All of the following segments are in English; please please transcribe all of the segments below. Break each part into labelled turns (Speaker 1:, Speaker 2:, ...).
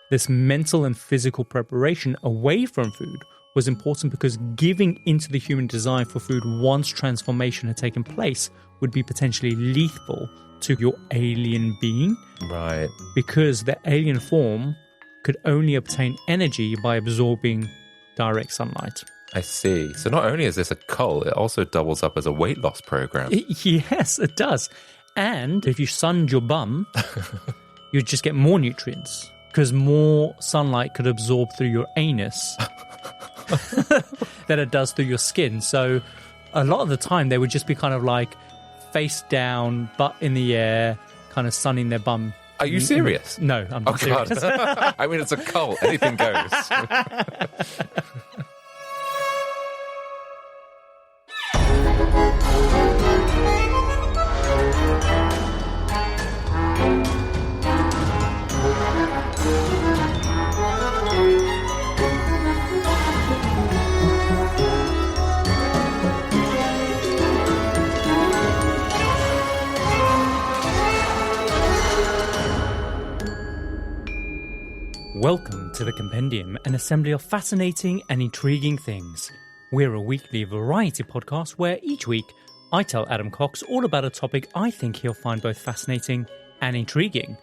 Speaker 1: This mental and physical preparation away from food was important because giving into the human desire for food once transformation had taken place would be potentially lethal to your alien being.
Speaker 2: Right.
Speaker 1: Because the alien form could only obtain energy by absorbing direct sunlight.
Speaker 2: I see. So not only is this a cult, it also doubles up as a weight loss program.
Speaker 1: Yes, it does. And if you sunned your bum, you'd just get more nutrients because more sunlight could absorb through your anus than it does through your skin. So a lot of the time they would just be kind of like face down, butt in the air, kind of sunning their bum.
Speaker 2: Are you serious?
Speaker 1: No, I'm not serious.
Speaker 2: God. I mean, it's a cult. Anything goes.
Speaker 1: Welcome to the Compendium, an assembly of fascinating and intriguing things. We're a weekly variety podcast where each week I tell Adam Cox all about a topic I think he'll find both fascinating and intriguing.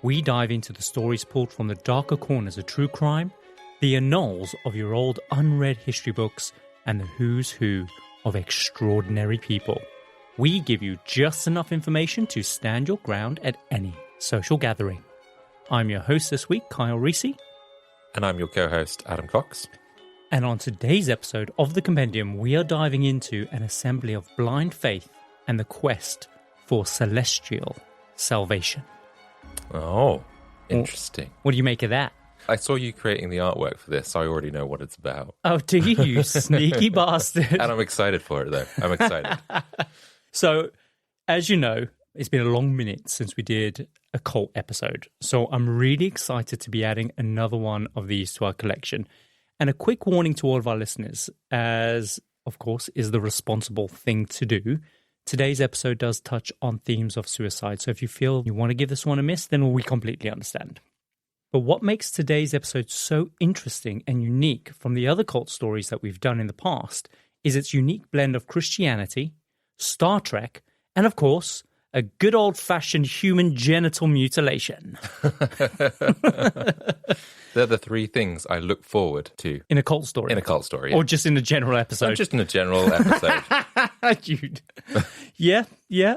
Speaker 1: We dive into the stories pulled from the darker corners of true crime, the annals of your old unread history books, and the who's who of extraordinary people. We give you just enough information to stand your ground at any social gathering. I'm your host this week, Kyle Risi.
Speaker 2: And I'm your co-host, Adam Cox.
Speaker 1: And on today's episode of the Compendium, we are diving into an assembly of blind faith and the quest for celestial salvation.
Speaker 2: Oh, interesting.
Speaker 1: What do you make of that?
Speaker 2: I saw you creating the artwork for this, so I already know what it's about.
Speaker 1: Oh, do you, you sneaky bastard?
Speaker 2: And I'm excited for it, though. I'm excited.
Speaker 1: So, as you know, it's been a long minute since we did a cult episode. So I'm really excited to be adding another one of these to our collection. And a quick warning to all of our listeners, as of course is the responsible thing to do. Today's episode does touch on themes of suicide. So if you feel you want to give this one a miss, then we completely understand. But what makes today's episode so interesting and unique from the other cult stories that we've done in the past is its unique blend of Christianity, Star Trek, and of course, a good old-fashioned human genital mutilation.
Speaker 2: They're the three things I look forward to.
Speaker 1: In a cult story?
Speaker 2: In a cult story, yeah.
Speaker 1: Or just in a general episode?
Speaker 2: No, just in a general episode.
Speaker 1: Yeah.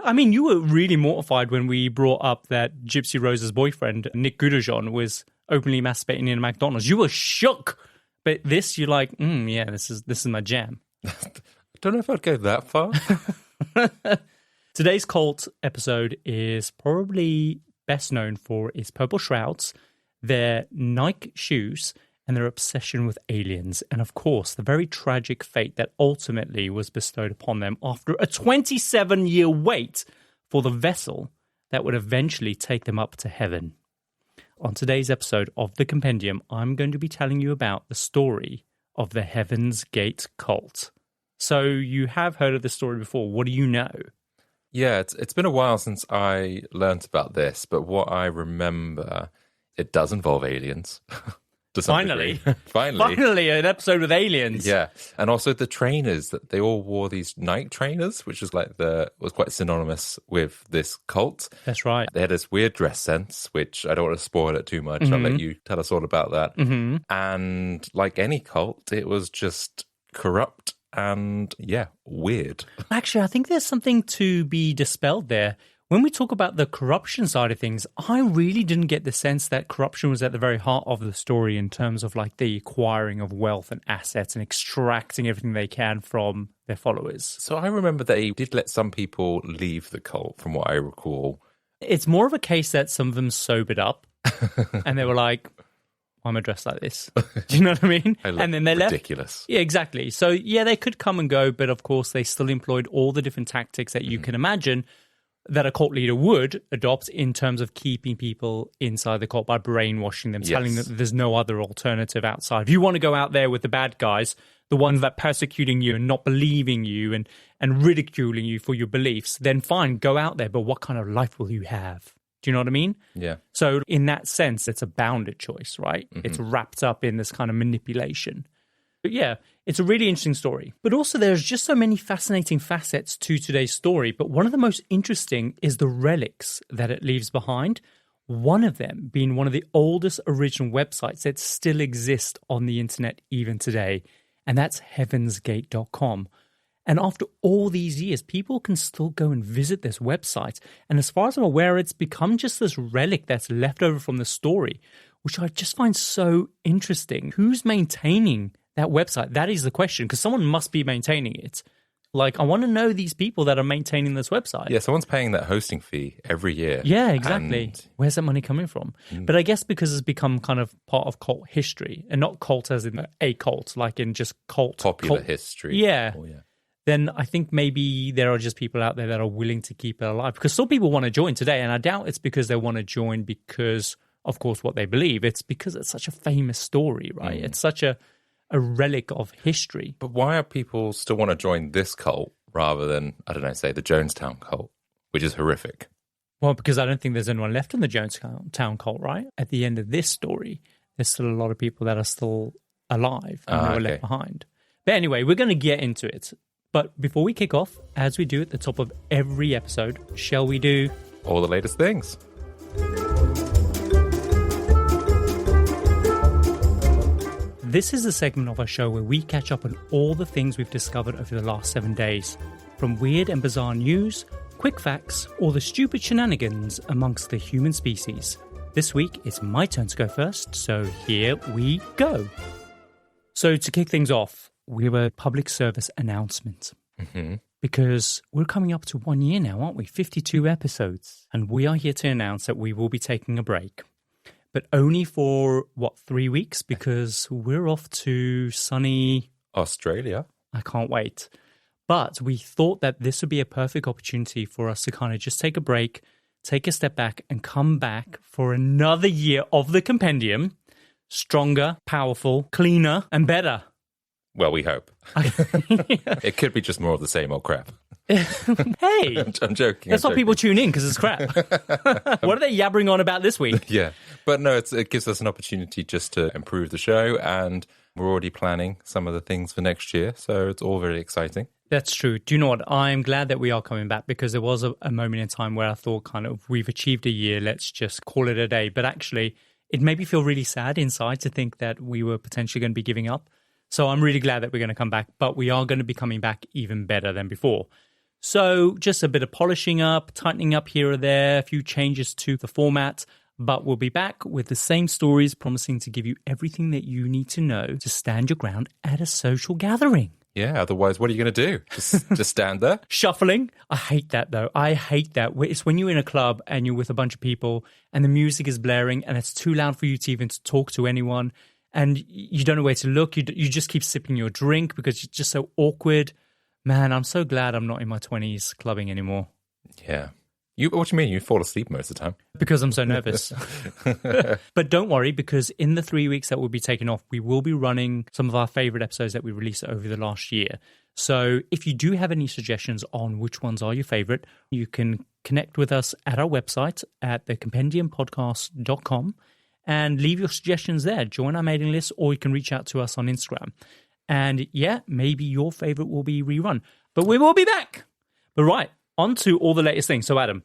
Speaker 1: I mean, you were really mortified when we brought up that Gypsy Rose's boyfriend, Nick Gudajon, was openly masturbating in a McDonald's. You were shook. But this, you're like, yeah, this is my jam.
Speaker 2: I don't know if I'd go that far.
Speaker 1: Today's cult episode is probably best known for its purple shrouds, their Nike shoes, and their obsession with aliens, and of course, the very tragic fate that ultimately was bestowed upon them after a 27-year wait for the vessel that would eventually take them up to heaven. On today's episode of The Compendium, I'm going to be telling you about the story of the Heaven's Gate cult. So you have heard of this story before. What do you know?
Speaker 2: Yeah, it's been a while since I learnt about this, but what I remember, it does involve aliens.
Speaker 1: Finally.
Speaker 2: Finally,
Speaker 1: an episode with aliens.
Speaker 2: Yeah, and also the trainers, that they all wore these Nike trainers, which was was quite synonymous with this cult.
Speaker 1: That's right.
Speaker 2: They had this weird dress sense, which I don't want to spoil it too much. Mm-hmm. I'll let you tell us all about that.
Speaker 1: Mm-hmm.
Speaker 2: And like any cult, it was just corrupt. And yeah, weird.
Speaker 1: Actually, I think there's something to be dispelled there. When we talk about the corruption side of things, I really didn't get the sense that corruption was at the very heart of the story in terms of like the acquiring of wealth and assets and extracting everything they can from their followers.
Speaker 2: So I remember they did let some people leave the cult, from what I recall.
Speaker 1: It's more of a case that some of them sobered up and they were like, why am I dressed like this? Do you know what I mean?
Speaker 2: And then they left. Ridiculous.
Speaker 1: Yeah, exactly. So yeah, they could come and go, but of course they still employed all the different tactics that you can imagine that a cult leader would adopt in terms of keeping people inside the cult by brainwashing them, telling them that there's no other alternative outside. If you want to go out there with the bad guys, the ones that are persecuting you and not believing you and ridiculing you for your beliefs, then fine, go out there. But what kind of life will you have? Do you know what I mean?
Speaker 2: Yeah.
Speaker 1: So in that sense, it's a bounded choice, right? It's wrapped up in this kind of manipulation. But yeah, it's a really interesting story. But also there's just so many fascinating facets to today's story. But one of the most interesting is the relics that it leaves behind. One of them being one of the oldest original websites that still exist on the internet even today. And that's heavensgate.com. And after all these years, people can still go and visit this website. And as far as I'm aware, it's become just this relic that's left over from the story, which I just find so interesting. Who's maintaining that website? That is the question, because someone must be maintaining it. Like, I want to know these people that are maintaining this website.
Speaker 2: Yeah, someone's paying that hosting fee every year.
Speaker 1: Yeah, exactly. Where's that money coming from? But I guess because it's become kind of part of cult history, and not cult as in a cult, like in just cult.
Speaker 2: Popular history.
Speaker 1: Yeah.
Speaker 2: Oh, yeah.
Speaker 1: Then I think maybe there are just people out there that are willing to keep it alive. Because still people want to join today, and I doubt it's because they want to join because, of course, what they believe. It's because it's such a famous story, right? It's such a relic of history.
Speaker 2: But why are people still want to join this cult rather than, I don't know, say the Jonestown cult, which is horrific?
Speaker 1: Well, because I don't think there's anyone left in the Jonestown cult, right? At the end of this story, there's still a lot of people that are still alive and they were left behind. But anyway, we're going to get into it. But before we kick off, as we do at the top of every episode, shall we do
Speaker 2: all the latest things?
Speaker 1: This is a segment of our show where we catch up on all the things we've discovered over the last 7 days. From weird and bizarre news, quick facts, or the stupid shenanigans amongst the human species. This week, it's my turn to go first, so here we go. So to kick things off, we have a public service announcement. Because we're coming up to 1 year now, aren't we? 52 episodes. And we are here to announce that we will be taking a break. But only for, 3 weeks? Because we're off to sunny
Speaker 2: Australia.
Speaker 1: I can't wait. But we thought that this would be a perfect opportunity for us to kind of just take a break, take a step back, and come back for another year of the Compendium. Stronger, powerful, cleaner, and better.
Speaker 2: Well, we hope. It could be just more of the same old crap.
Speaker 1: Hey!
Speaker 2: I'm joking.
Speaker 1: That's why people tune in, because it's crap. What are they yabbering on about this week?
Speaker 2: Yeah. But no, it gives us an opportunity just to improve the show, and we're already planning some of the things for next year, so it's all very exciting.
Speaker 1: That's true. Do you know what? I'm glad that we are coming back, because there was a moment in time where I thought kind of, we've achieved a year, let's just call it a day. But actually, it made me feel really sad inside to think that we were potentially going to be giving up. So I'm really glad that we're going to come back, but we are going to be coming back even better than before. So just a bit of polishing up, tightening up here or there, a few changes to the format, but we'll be back with the same stories, promising to give you everything that you need to know to stand your ground at a social gathering.
Speaker 2: Yeah, otherwise, what are you going to do? Just stand there?
Speaker 1: Shuffling? I hate that, though. I hate that. It's when you're in a club and you're with a bunch of people and the music is blaring and it's too loud for you to even talk to anyone. And you don't know where to look. You just keep sipping your drink because it's just so awkward. Man, I'm so glad I'm not in my 20s clubbing anymore.
Speaker 2: Yeah. What do you mean? You fall asleep most of the time.
Speaker 1: Because I'm so nervous. But don't worry, because in the 3 weeks that we'll be taking off, we will be running some of our favorite episodes that we released over the last year. So if you do have any suggestions on which ones are your favorite, you can connect with us at our website at thecompendiumpodcast.com. and leave your suggestions there. Join our mailing list, or you can reach out to us on Instagram. And yeah, maybe your favorite will be rerun. But we will be back. But right, on to all the latest things. So Adam,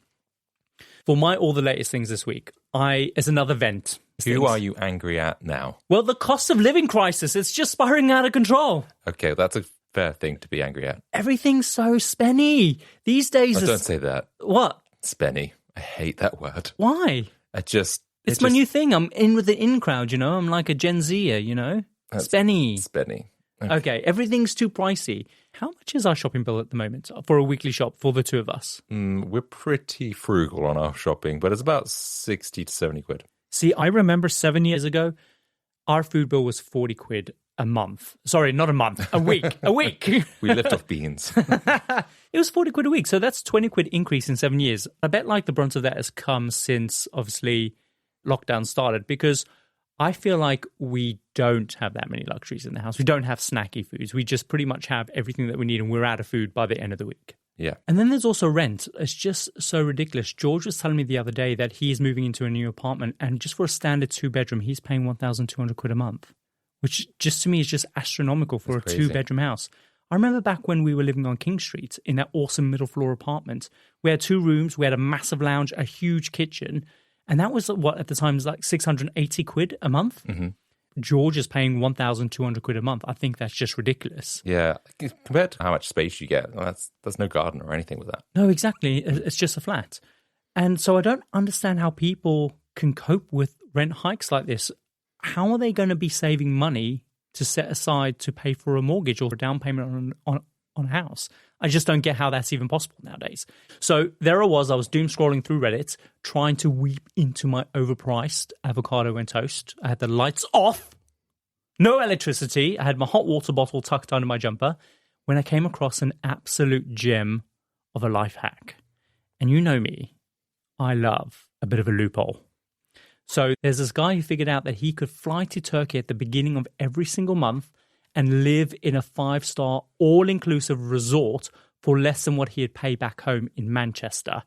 Speaker 1: for my all the latest things this week, it's another vent.
Speaker 2: Who are you angry at now?
Speaker 1: Well, the cost of living crisis, it's just spiraling out of control.
Speaker 2: Okay, that's a fair thing to be angry at.
Speaker 1: Everything's so spenny. These days...
Speaker 2: Oh, don't say that.
Speaker 1: What?
Speaker 2: Spenny. I hate that word.
Speaker 1: Why? It's my new thing. I'm in with the in crowd, you know. I'm like a Gen Zer, you know. Spenny.
Speaker 2: Spenny.
Speaker 1: Okay, everything's too pricey. How much is our shopping bill at the moment for a weekly shop for the two of us?
Speaker 2: We're pretty frugal on our shopping, but it's about 60 to 70 quid.
Speaker 1: See, I remember 7 years ago, our food bill was 40 quid a month. Sorry, not a month, a week. A week.
Speaker 2: We lived off beans.
Speaker 1: It was 40 quid a week, so that's 20 quid increase in 7 years. I bet like the brunt of that has come since, obviously, lockdown started, because I feel like we don't have that many luxuries in the house. We don't have snacky foods. We just pretty much have everything that we need, and we're out of food by the end of the week.
Speaker 2: Yeah.
Speaker 1: And then there's also rent. It's just so ridiculous. George was telling me the other day that he is moving into a new apartment, and just for a standard 2-bedroom, he's paying 1,200 quid a month, which just to me is just astronomical for
Speaker 2: That's
Speaker 1: a
Speaker 2: crazy.
Speaker 1: 2-bedroom house. I remember back when we were living on King Street in that awesome middle floor apartment. We had 2 rooms, we had a massive lounge, a huge kitchen, and that was what at the time was like 680 quid a month.
Speaker 2: Mm-hmm.
Speaker 1: George is paying 1,200 quid a month. I think that's just ridiculous.
Speaker 2: Yeah. Compared to how much space you get, there's no garden or anything with that.
Speaker 1: No, exactly. It's just a flat. And so I don't understand how people can cope with rent hikes like this. How are they going to be saving money to set aside to pay for a mortgage or a down payment on a house? I just don't get how that's even possible nowadays. So there I was doom scrolling through Reddit, trying to weep into my overpriced avocado and toast. I had the lights off, no electricity. I had my hot water bottle tucked under my jumper when I came across an absolute gem of a life hack. And you know me, I love a bit of a loophole. So there's this guy who figured out that he could fly to Turkey at the beginning of every single month and live in a 5-star all-inclusive resort for less than what he had paid back home in Manchester.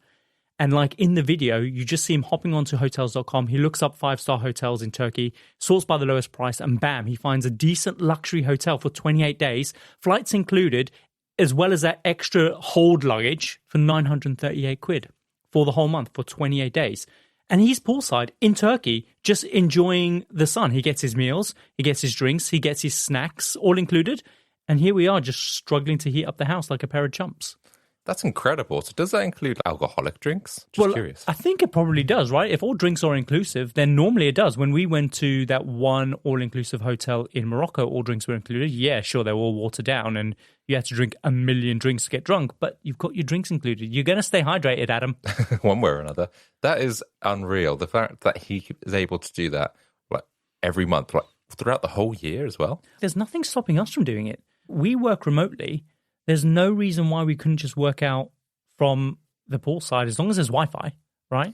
Speaker 1: And like in the video, you just see him hopping onto hotels.com. He looks up 5-star hotels in Turkey, sorts by the lowest price, and bam, he finds a decent luxury hotel for 28 days, flights included, as well as that extra hold luggage for 938 quid for the whole month for 28 days. And he's poolside in Turkey, just enjoying the sun. He gets his meals, he gets his drinks, he gets his snacks, all included. And here we are just struggling to heat up the house like a pair of chumps.
Speaker 2: That's incredible. So does that include alcoholic drinks? Just curious.
Speaker 1: I think it probably does, right? If all drinks are inclusive, then normally it does. When we went to that one all-inclusive hotel in Morocco, all drinks were included. Yeah, sure, they were all watered down and you had to drink 1 million drinks to get drunk, but you've got your drinks included. You're going to stay hydrated, Adam.
Speaker 2: One way or another. That is unreal. The fact that he is able to do that like every month, like throughout the whole year as well.
Speaker 1: There's nothing stopping us from doing it. We work remotely. There's no reason why we couldn't just work out from the poolside as long as there's Wi-Fi, right?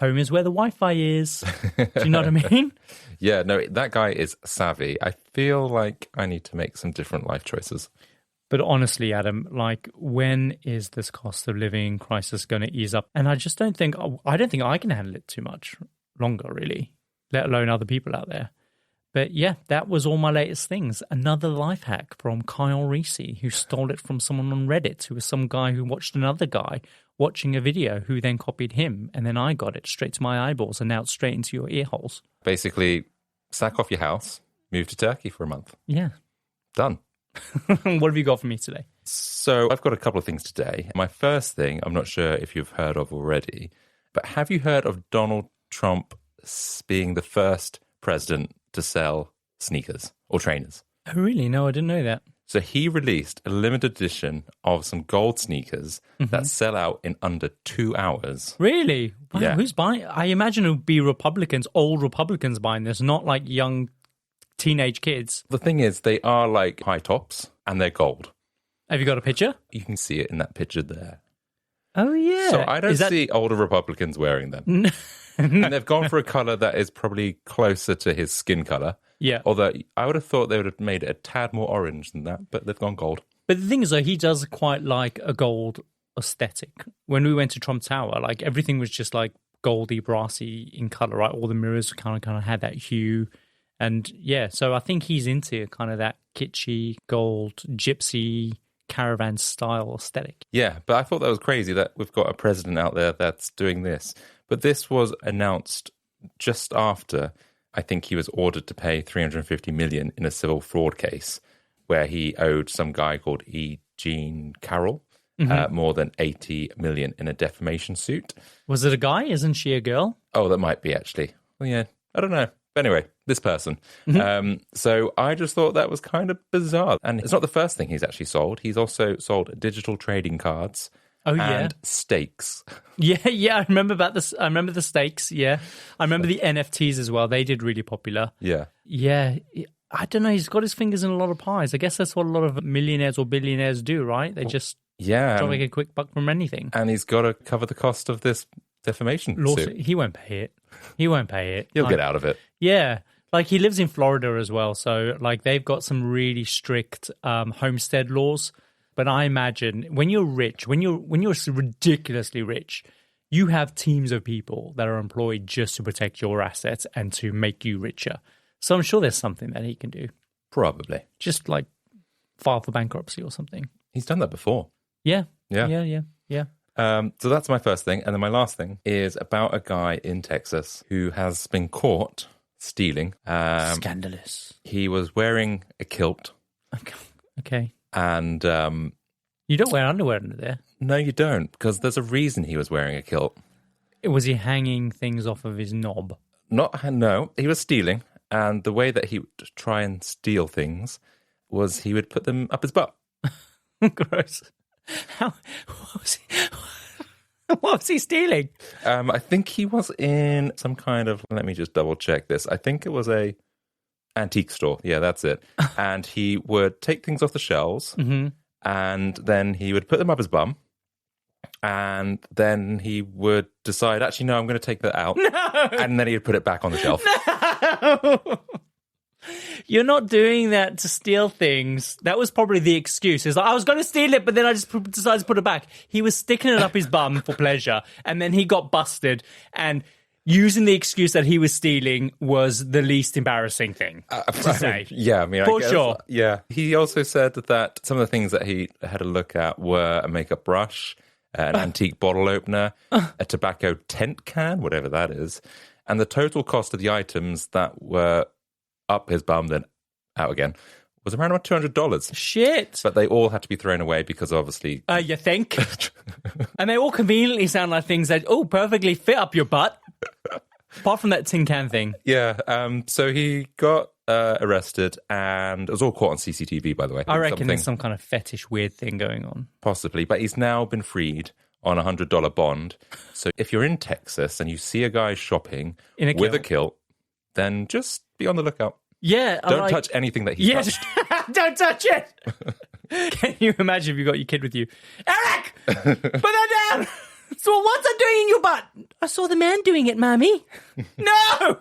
Speaker 1: Home is where the Wi-Fi is. Do you know what I mean?
Speaker 2: Yeah, no, that guy is savvy. I feel like I need to make some different life choices.
Speaker 1: But honestly, Adam, like, when is this cost of living crisis going to ease up? And I don't think I can handle it too much longer, really, let alone other people out there. But yeah, that was all my latest things. Another life hack from Kyle Risi, who stole it from someone on Reddit, who was some guy who watched another guy watching a video who then copied him. And then I got it straight to my eyeballs and now it's straight into your ear holes.
Speaker 2: Basically, sack off your house, move to Turkey for a month.
Speaker 1: Yeah.
Speaker 2: Done.
Speaker 1: What have you got for me today?
Speaker 2: So I've got a couple of things today. My first thing, I'm not sure if you've heard of already, but have you heard of Donald Trump being the first president to sell sneakers or trainers?
Speaker 1: Oh, really? No, I didn't know that.
Speaker 2: So he released a limited edition of some gold sneakers that sell out in under 2 hours.
Speaker 1: Really? Wow,
Speaker 2: Yeah.
Speaker 1: Who's buying? I imagine it would be Republicans, old Republicans buying this, not like young teenage kids.
Speaker 2: The thing is, they are like high tops and they're gold.
Speaker 1: Have you got a picture?
Speaker 2: You can see it in that picture there.
Speaker 1: Oh, yeah.
Speaker 2: So I don't see older Republicans wearing them. And they've gone for a color that is probably closer to his skin color.
Speaker 1: Yeah.
Speaker 2: Although I would have thought they would have made it a tad more orange than that, but they've gone gold.
Speaker 1: But the thing is, though, he does quite like a gold aesthetic. When we went to Trump Tower, like everything was just like goldy, brassy in color, right? All the mirrors kind of had that hue. And yeah, so I think he's into kind of that kitschy, gold, gypsy, caravan style aesthetic.
Speaker 2: Yeah, but I thought that was crazy that we've got a president out there that's doing this. But this was announced just after, I think he was ordered to pay $350 million in a civil fraud case where he owed some guy called E. Jean Carroll more than $80 million in a defamation suit.
Speaker 1: Was it a guy? Isn't she a girl?
Speaker 2: Oh, that might be actually. Well, yeah, I don't know. But anyway, this person. So I just thought that was kind of bizarre. And it's not the first thing he's actually sold. He's also sold digital trading cards.
Speaker 1: Oh, yeah.
Speaker 2: And stakes.
Speaker 1: Yeah, I remember about this. I remember the stakes, yeah. I remember the NFTs as well. They did really popular.
Speaker 2: Yeah.
Speaker 1: Yeah. I don't know. He's got his fingers in a lot of pies. I guess that's what a lot of millionaires or billionaires do, right? They just try to make a quick buck from anything.
Speaker 2: And he's got to cover the cost of this defamation suit.
Speaker 1: He won't pay it. He won't pay it.
Speaker 2: He'll get out of it.
Speaker 1: Yeah. Like, he lives in Florida as well. So, like, they've got some really strict homestead laws. But I imagine when you're rich, when you're ridiculously rich, you have teams of people that are employed just to protect your assets and to make you richer. So I'm sure there's something that he can do.
Speaker 2: Probably.
Speaker 1: Just like file for bankruptcy or something.
Speaker 2: He's done that before.
Speaker 1: Yeah.
Speaker 2: Yeah. So that's my first thing. And then my last thing is about a guy in Texas who has been caught stealing.
Speaker 1: Scandalous.
Speaker 2: He was wearing a kilt.
Speaker 1: Okay.
Speaker 2: And
Speaker 1: you don't wear underwear under there.
Speaker 2: No, you don't, because there's a reason he was wearing a kilt.
Speaker 1: Was he hanging things off of his knob?
Speaker 2: No, he was stealing. And the way that he would try and steal things was he would put them up his butt.
Speaker 1: Gross. What was he stealing?
Speaker 2: I think he was in some kind of, let me just double check this. I think it was a antique store. Yeah, that's it. And he would take things off the shelves and then he would put them up his bum. And then he would decide, actually, no, I'm going to take that out. No! And then he would put it back on the shelf.
Speaker 1: No! You're not doing that to steal things. That was probably the excuse. It's like, I was going to steal it, but then I just decided to put it back. He was sticking it up his bum for pleasure, and then he got busted, and using the excuse that he was stealing was the least embarrassing thing to say.
Speaker 2: Yeah, I mean,
Speaker 1: for sure.
Speaker 2: Yeah. He also said that some of the things that he had a look at were a makeup brush, an antique bottle opener, a tobacco tent can, whatever that is, and the total cost of the items that were up his bum, then out again, was around about $200.
Speaker 1: Shit.
Speaker 2: But they all had to be thrown away because obviously...
Speaker 1: You think? And they all conveniently sound like things that, perfectly fit up your butt. Apart from that tin can thing.
Speaker 2: Yeah, so he got arrested and it was all caught on CCTV, by the way.
Speaker 1: I reckon there's some kind of fetish weird thing going on.
Speaker 2: Possibly, but he's now been freed on a $100 bond. So if you're in Texas and you see a guy shopping with a kilt, then just be on the lookout.
Speaker 1: Yeah.
Speaker 2: Don't touch anything that he touched.
Speaker 1: Don't touch it! Can you imagine if you got your kid with you? Eric! Put that down! So what's that doing in your butt? I saw the man doing it, Mommy. No!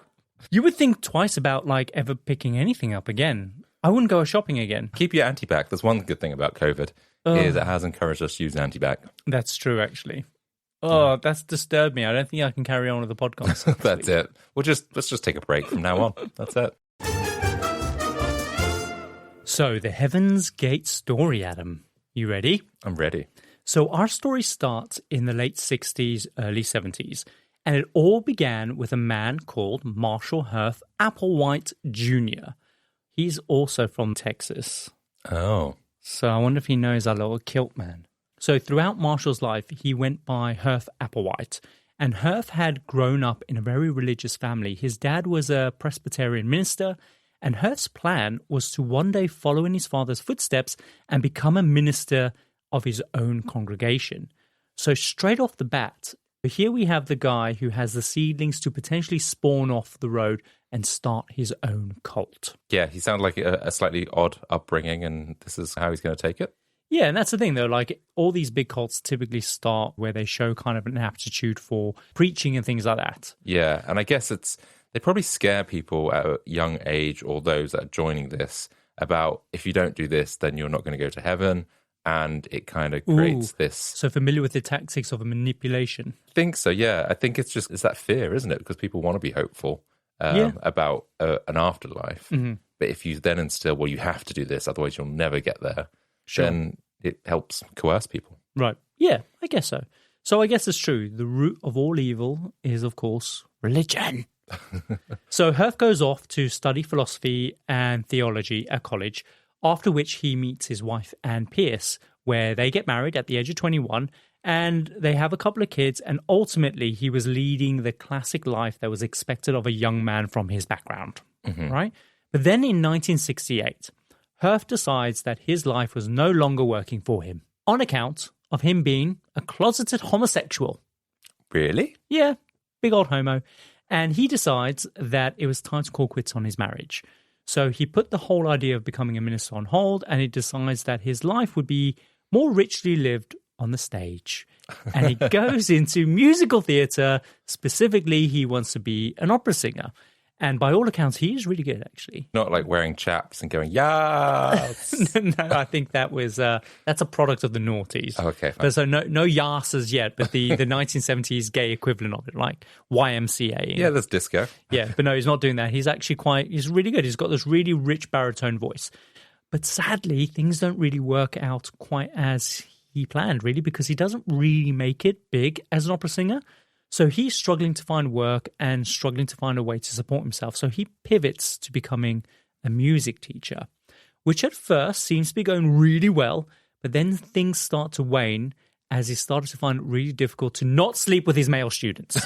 Speaker 1: You would think twice about, ever picking anything up again. I wouldn't go shopping again.
Speaker 2: Keep your anti-bac. That's one good thing about COVID, is it has encouraged us to use anti-bac.
Speaker 1: That's true, actually. Oh, that's disturbed me. I don't think I can carry on with the podcast.
Speaker 2: That's it. Let's just take a break from now on. That's it.
Speaker 1: So, the Heaven's Gate story, Adam. You ready?
Speaker 2: I'm ready.
Speaker 1: So, our story starts in the late 60s, early 70s, and it all began with a man called Marshall Heath Applewhite Jr. He's also from Texas.
Speaker 2: Oh.
Speaker 1: So, I wonder if he knows our little kilt man. So throughout Marshall's life, he went by Heath Applewhite. And Heath had grown up in a very religious family. His dad was a Presbyterian minister, and Heath's plan was to one day follow in his father's footsteps and become a minister of his own congregation. So straight off the bat, here we have the guy who has the seedlings to potentially spawn off the road and start his own cult.
Speaker 2: Yeah, he sounded like a slightly odd upbringing, and this is how he's going to take it.
Speaker 1: Yeah, and that's the thing, though. All these big cults typically start where they show kind of an aptitude for preaching and things like that.
Speaker 2: Yeah, and I guess they probably scare people at a young age, or those that are joining this, about if you don't do this, then you're not going to go to heaven. And it kind of creates this...
Speaker 1: So familiar with the tactics of a manipulation.
Speaker 2: I think so, yeah. I think it's that fear, isn't it? Because people want to be hopeful about an afterlife. Mm-hmm. But if you then instill, you have to do this, otherwise you'll never get there, then it helps coerce people.
Speaker 1: Right. Yeah, I guess so. So I guess it's true. The root of all evil is, of course, religion. So Heath goes off to study philosophy and theology at college, after which he meets his wife, Anne Pierce, where they get married at the age of 21, and they have a couple of kids, and ultimately he was leading the classic life that was expected of a young man from his background, right? But then in 1968, Heath decides that his life was no longer working for him, on account of him being a closeted homosexual.
Speaker 2: Really?
Speaker 1: Yeah, big old homo. And he decides that it was time to call quits on his marriage. So he put the whole idea of becoming a minister on hold, and he decides that his life would be more richly lived on the stage. And he goes into musical theatre. Specifically, he wants to be an opera singer. And by all accounts, he is really good, actually.
Speaker 2: Not like wearing chaps and going, yes.
Speaker 1: No, I think that's a product of the noughties.
Speaker 2: Oh, okay, fine.
Speaker 1: But so no yasses yet, but the 1970s gay equivalent of it, like YMCA.
Speaker 2: Yeah, there's disco.
Speaker 1: Yeah, but no, he's not doing that. He's actually he's really good. He's got this really rich baritone voice. But sadly, things don't really work out quite as he planned, really, because he doesn't really make it big as an opera singer. So he's struggling to find work and struggling to find a way to support himself. So he pivots to becoming a music teacher, which at first seems to be going really well, but then things start to wane as he started to find it really difficult to not sleep with his male students.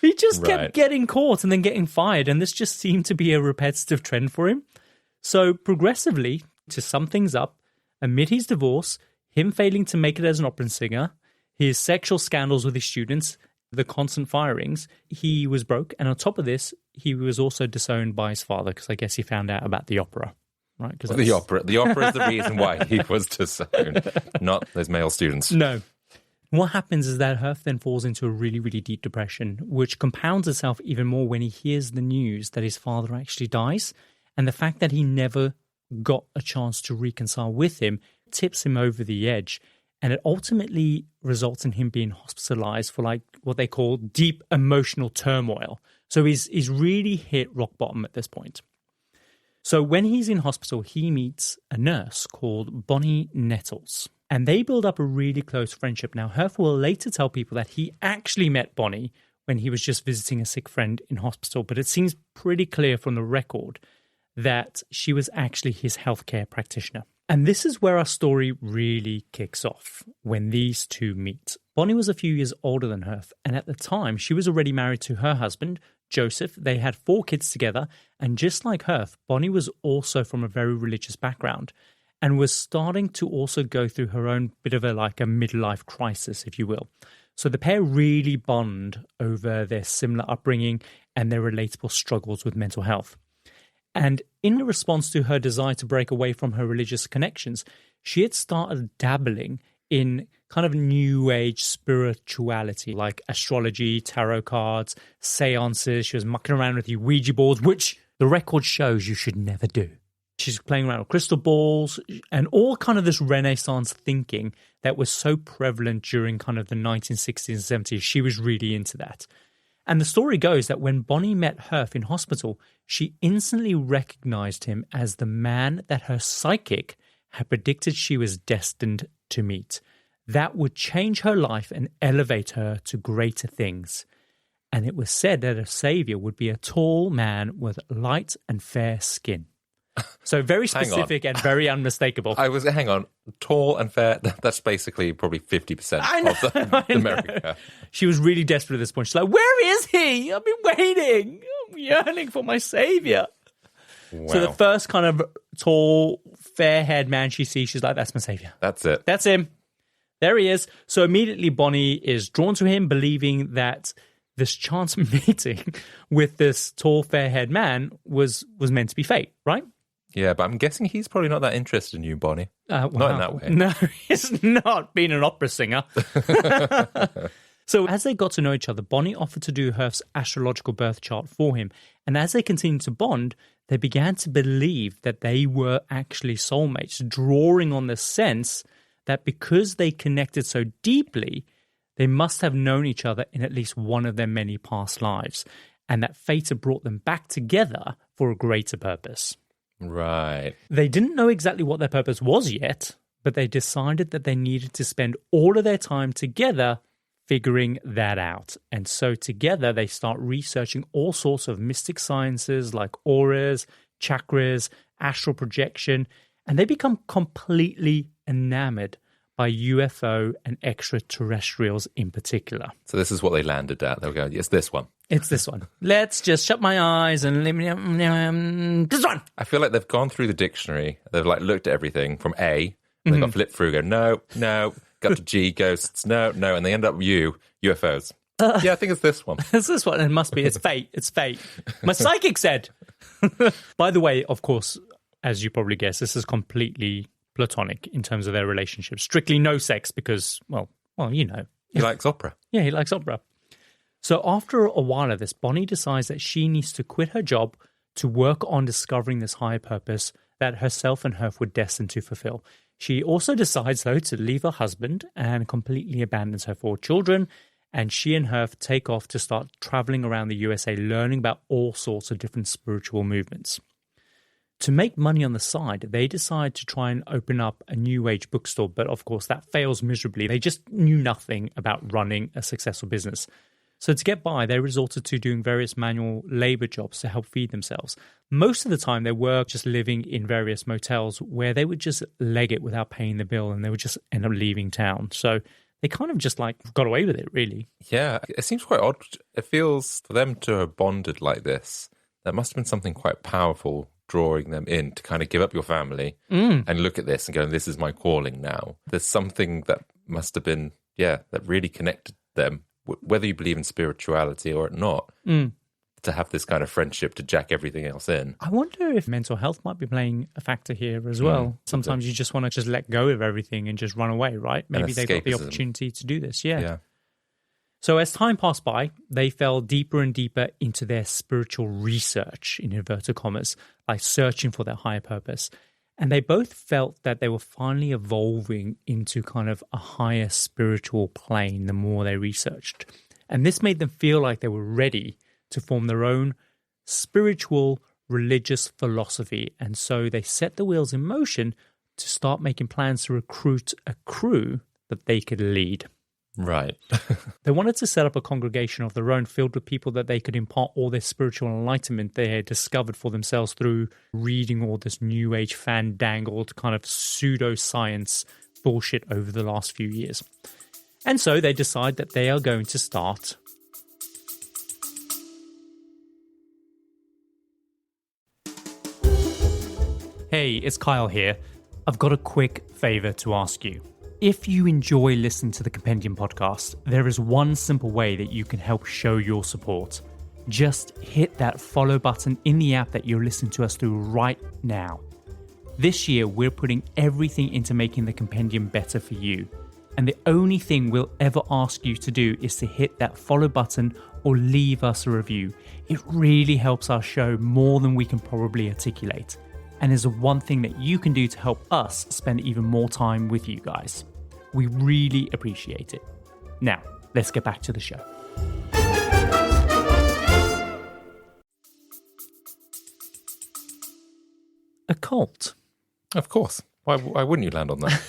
Speaker 1: He just kept getting caught and then getting fired, and this just seemed to be a repetitive trend for him. So progressively, to sum things up, amid his divorce, him failing to make it as an opera singer, his sexual scandals with his students, the constant firings, he was broke. And on top of this, he was also disowned by his father because I guess he found out about the opera. Right?
Speaker 2: Well, the opera is the reason why he was disowned, not those male students.
Speaker 1: No. What happens is that Herf then falls into a really, really deep depression, which compounds itself even more when he hears the news that his father actually dies. And the fact that he never got a chance to reconcile with him tips him over the edge. And it ultimately results in him being hospitalized for like what they call deep emotional turmoil. So he's really hit rock bottom at this point. So when he's in hospital, he meets a nurse called Bonnie Nettles. And they build up a really close friendship. Now, Herf will later tell people that he actually met Bonnie when he was just visiting a sick friend in hospital. But it seems pretty clear from the record that she was actually his healthcare practitioner. And this is where our story really kicks off, when these two meet. Bonnie was a few years older than Herf, and at the time, she was already married to her husband, Joseph. They had 4 kids together, and just like Herf, Bonnie was also from a very religious background and was starting to also go through her own bit of a midlife crisis, if you will. So the pair really bond over their similar upbringing and their relatable struggles with mental health. And in response to her desire to break away from her religious connections, she had started dabbling in kind of new age spirituality, like astrology, tarot cards, seances. She was mucking around with the Ouija boards, which the record shows you should never do. She's playing around with crystal balls and all kind of this Renaissance thinking that was so prevalent during kind of the 1960s and 70s. She was really into that. And the story goes that when Bonnie met Herf in hospital, she instantly recognized him as the man that her psychic had predicted she was destined to meet. That would change her life and elevate her to greater things. And it was said that her savior would be a tall man with light and fair skin. So very specific and very unmistakable.
Speaker 2: Hang on, tall and fair, that's basically probably 50% of America.
Speaker 1: She was really desperate at this point. She's like, where is he? I've been waiting. I'm yearning for my savior. Wow. So the first kind of tall, fair-haired man she sees, she's like, that's my savior.
Speaker 2: That's it.
Speaker 1: That's him. There he is. So immediately Bonnie is drawn to him, believing that this chance meeting with this tall, fair-haired man was meant to be fate, right?
Speaker 2: Yeah, but I'm guessing he's probably not that interested in you, Bonnie.
Speaker 1: Wow.
Speaker 2: Not in that way.
Speaker 1: No, he's not being an opera singer. So as they got to know each other, Bonnie offered to do Herf's astrological birth chart for him. And as they continued to bond, they began to believe that they were actually soulmates, drawing on the sense that because they connected so deeply, they must have known each other in at least one of their many past lives, and that fate had brought them back together for a greater purpose.
Speaker 2: Right.
Speaker 1: They didn't know exactly what their purpose was yet, but they decided that they needed to spend all of their time together figuring that out. And so together they start researching all sorts of mystic sciences like auras, chakras, astral projection, and they become completely enamored by UFO and extraterrestrials in particular.
Speaker 2: So this is what they landed at. They'll go, it's this one.
Speaker 1: It's this one. Let's just shut my eyes and this one.
Speaker 2: I feel like they've gone through the dictionary. They've looked at everything from A, and they've got flipped through, go, no, got to G, ghosts, no, and they end up UFOs. Yeah, I think it's this one.
Speaker 1: It's this one. It must be. It's fate. It's fate. My psychic said. By the way, of course, as you probably guessed, this is completely platonic in terms of their relationship. Strictly no sex because, well, you know.
Speaker 2: He likes opera.
Speaker 1: Yeah, he likes opera. So after a while of this, Bonnie decides that she needs to quit her job to work on discovering this higher purpose that herself and Herf were destined to fulfill. She also decides, though, to leave her husband and completely abandons her 4 children. And she and Herf take off to start traveling around the USA, learning about all sorts of different spiritual movements. To make money on the side, they decide to try and open up a New Age bookstore. But of course, that fails miserably. They just knew nothing about running a successful business. So to get by, they resorted to doing various manual labor jobs to help feed themselves. Most of the time, they were just living in various motels where they would just leg it without paying the bill, and they would just end up leaving town. So they kind of just like got away with it, really.
Speaker 2: Yeah, it seems quite odd. It feels for them to have bonded like this, there must have been something quite powerful drawing them in to kind of give up your family and look at this and go, this is my calling now. There's something that must have been, that really connected them, whether you believe in spirituality or not, to have this kind of friendship to jack everything else in.
Speaker 1: I wonder if mental health might be playing a factor here as well. Sometimes you just want to just let go of everything and just run away, right? Maybe they got the opportunity to do this. Yeah. So as time passed by, they fell deeper and deeper into their spiritual research, in inverted commas, like searching for their higher purpose. And they both felt that they were finally evolving into kind of a higher spiritual plane the more they researched. And this made them feel like they were ready to form their own spiritual religious philosophy. And so they set the wheels in motion to start making plans to recruit a crew that they could lead.
Speaker 2: Right.
Speaker 1: They wanted to set up a congregation of their own filled with people that they could impart all this spiritual enlightenment they had discovered for themselves through reading all this New Age fandangled kind of pseudoscience bullshit over the last few years. And so they decide that they are going to start Hey, it's Kyle here. I've got a quick favor to ask you. If you enjoy listening to the Compendium podcast, there is one simple way that you can help show your support. Just hit that follow button in the app that you're listening to us through right now. This year, we're putting everything into making the Compendium better for you. And the only thing we'll ever ask you to do is to hit that follow button or leave us a review. It really helps our show more than we can probably articulate, and is the one thing that you can do to help us spend even more time with you guys. We really appreciate it. Now, let's get back to the show. A cult.
Speaker 2: Of course. Why wouldn't you land on that?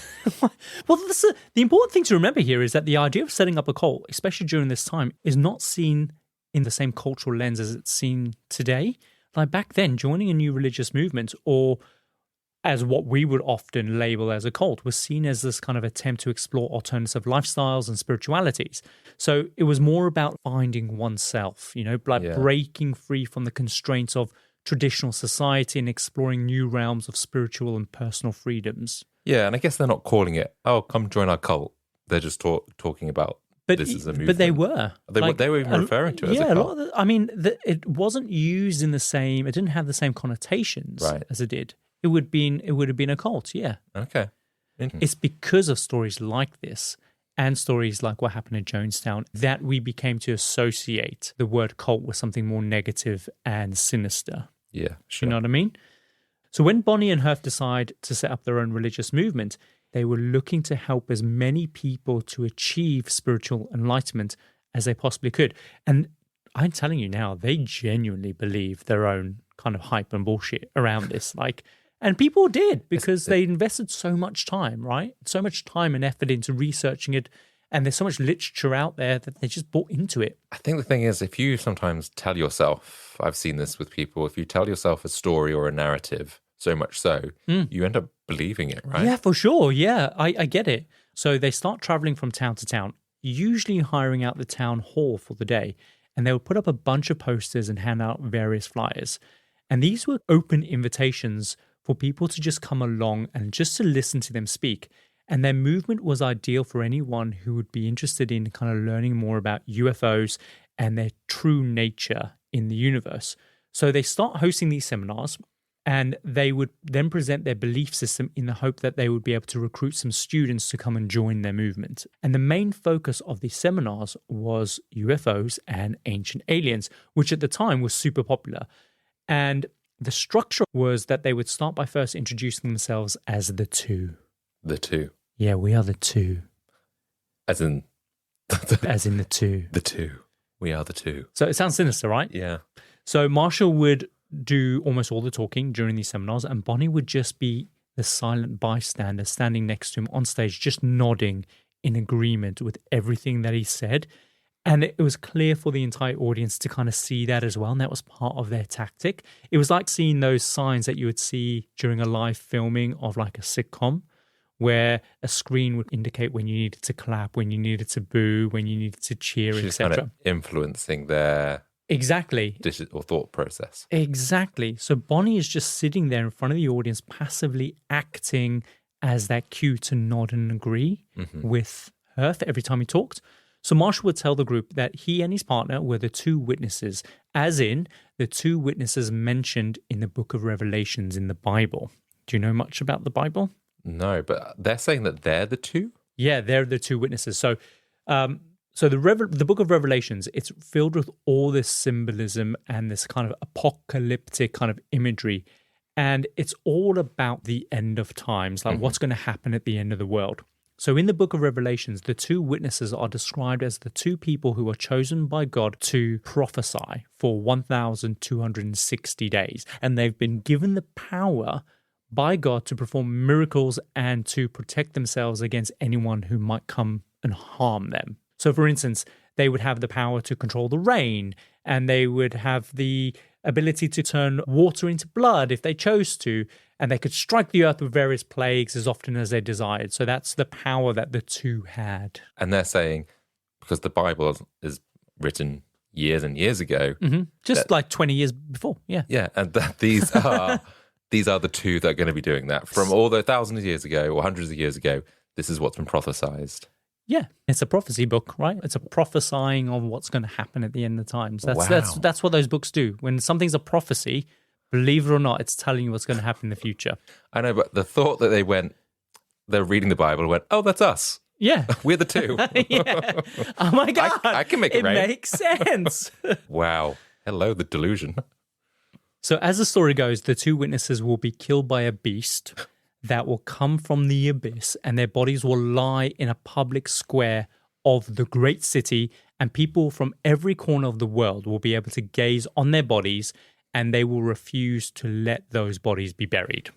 Speaker 1: Well, the important thing to remember here is that the idea of setting up a cult, especially during this time, is not seen in the same cultural lens as it's seen today. Like back then, joining a new religious movement, or as what we would often label as a cult, was seen as this kind of attempt to explore alternative lifestyles and spiritualities. So it was more about finding oneself, breaking free from the constraints of traditional society and exploring new realms of spiritual and personal freedoms.
Speaker 2: Yeah, and I guess they're not calling it, come join our cult. They're just talking about this is a movement.
Speaker 1: But they were.
Speaker 2: They were even referring to it as a cult.
Speaker 1: It wasn't used in the same, it didn't have the same connotations as it did. It would have been a cult, yeah.
Speaker 2: Okay.
Speaker 1: It's because of stories like this and stories like what happened in Jonestown that we became to associate the word cult with something more negative and sinister.
Speaker 2: Yeah, sure.
Speaker 1: You know what I mean? So when Bonnie and Herf decide to set up their own religious movement, they were looking to help as many people to achieve spiritual enlightenment as they possibly could. And I'm telling you now, they genuinely believe their own kind of hype and bullshit around this. And people did, because they invested so much time, right? So much time and effort into researching it. And there's so much literature out there that they just bought into it.
Speaker 2: I think the thing is, if you sometimes tell yourself, I've seen this with people, if you tell yourself a story or a narrative, so much so, you end up believing it, right?
Speaker 1: Yeah, for sure. Yeah, I get it. So they start traveling from town to town, usually hiring out the town hall for the day. And they would put up a bunch of posters and hand out various flyers. And these were open invitations for people to just come along and just to listen to them speak. And their movement was ideal for anyone who would be interested in kind of learning more about UFOs and their true nature in the universe. So they start hosting these seminars, And they would then present their belief system in the hope that they would be able to recruit some students to come and join their movement. And the main focus of these seminars was UFOs and ancient aliens, which at the time was super popular. And the structure was that they would start by first introducing themselves as the two.
Speaker 2: The two.
Speaker 1: Yeah, we are the two.
Speaker 2: As in...
Speaker 1: As in the two.
Speaker 2: The two. We are the two.
Speaker 1: So it sounds sinister, right?
Speaker 2: Yeah.
Speaker 1: So Marshall would do almost all the talking during these seminars, and Bonnie would just be the silent bystander standing next to him on stage, just nodding in agreement with everything that he said. And it was clear for the entire audience to kind of see that as well, and that was part of their tactic. It was like seeing those signs that you would see during a live filming of like a sitcom, where a screen would indicate when you needed to clap, when you needed to boo, when you needed to cheer, etc.
Speaker 2: Kind of influencing their...
Speaker 1: Exactly.
Speaker 2: Or thought process.
Speaker 1: Exactly. So Bonnie is just sitting there in front of the audience, passively acting as that cue to nod and agree with Hearth every time he talked. So Marshall would tell the group that he and his partner were the two witnesses, as in the two witnesses mentioned in the book of Revelations in the Bible. Do you know much about the Bible?
Speaker 2: No, but they're saying that they're the two?
Speaker 1: Yeah, they're the two witnesses. So the book of Revelations, it's filled with all this symbolism and this kind of apocalyptic kind of imagery. And it's all about the end of times, like what's going to happen at the end of the world. So in the book of Revelations, the two witnesses are described as the two people who are chosen by God to prophesy for 1,260 days. And they've been given the power by God to perform miracles and to protect themselves against anyone who might come and harm them. So, for instance, they would have the power to control the rain, and they would have the ability to turn water into blood if they chose to, and they could strike the earth with various plagues as often as they desired. So that's the power that the two had.
Speaker 2: And they're saying, because the Bible is written years and years ago.
Speaker 1: Just like 20 years before, yeah.
Speaker 2: Yeah, and that these are the two that are going to be doing that. From all the thousands of years ago or hundreds of years ago, this is what's been prophesized.
Speaker 1: Yeah, it's a prophecy book, right? It's a prophesying of what's going to happen at the end of times. That's what those books do. When something's a prophecy, believe it or not, it's telling you what's going to happen in the future.
Speaker 2: I know, but the thought that they're reading the Bible and went, oh, that's us.
Speaker 1: Yeah.
Speaker 2: We're the two.
Speaker 1: Yeah. Oh my God.
Speaker 2: I can make it rain.
Speaker 1: It makes sense.
Speaker 2: Wow. Hello, the delusion.
Speaker 1: So as the story goes, the two witnesses will be killed by a beast that will come from the abyss, and their bodies will lie in a public square of the great city, and people from every corner of the world will be able to gaze on their bodies, and they will refuse to let those bodies be buried.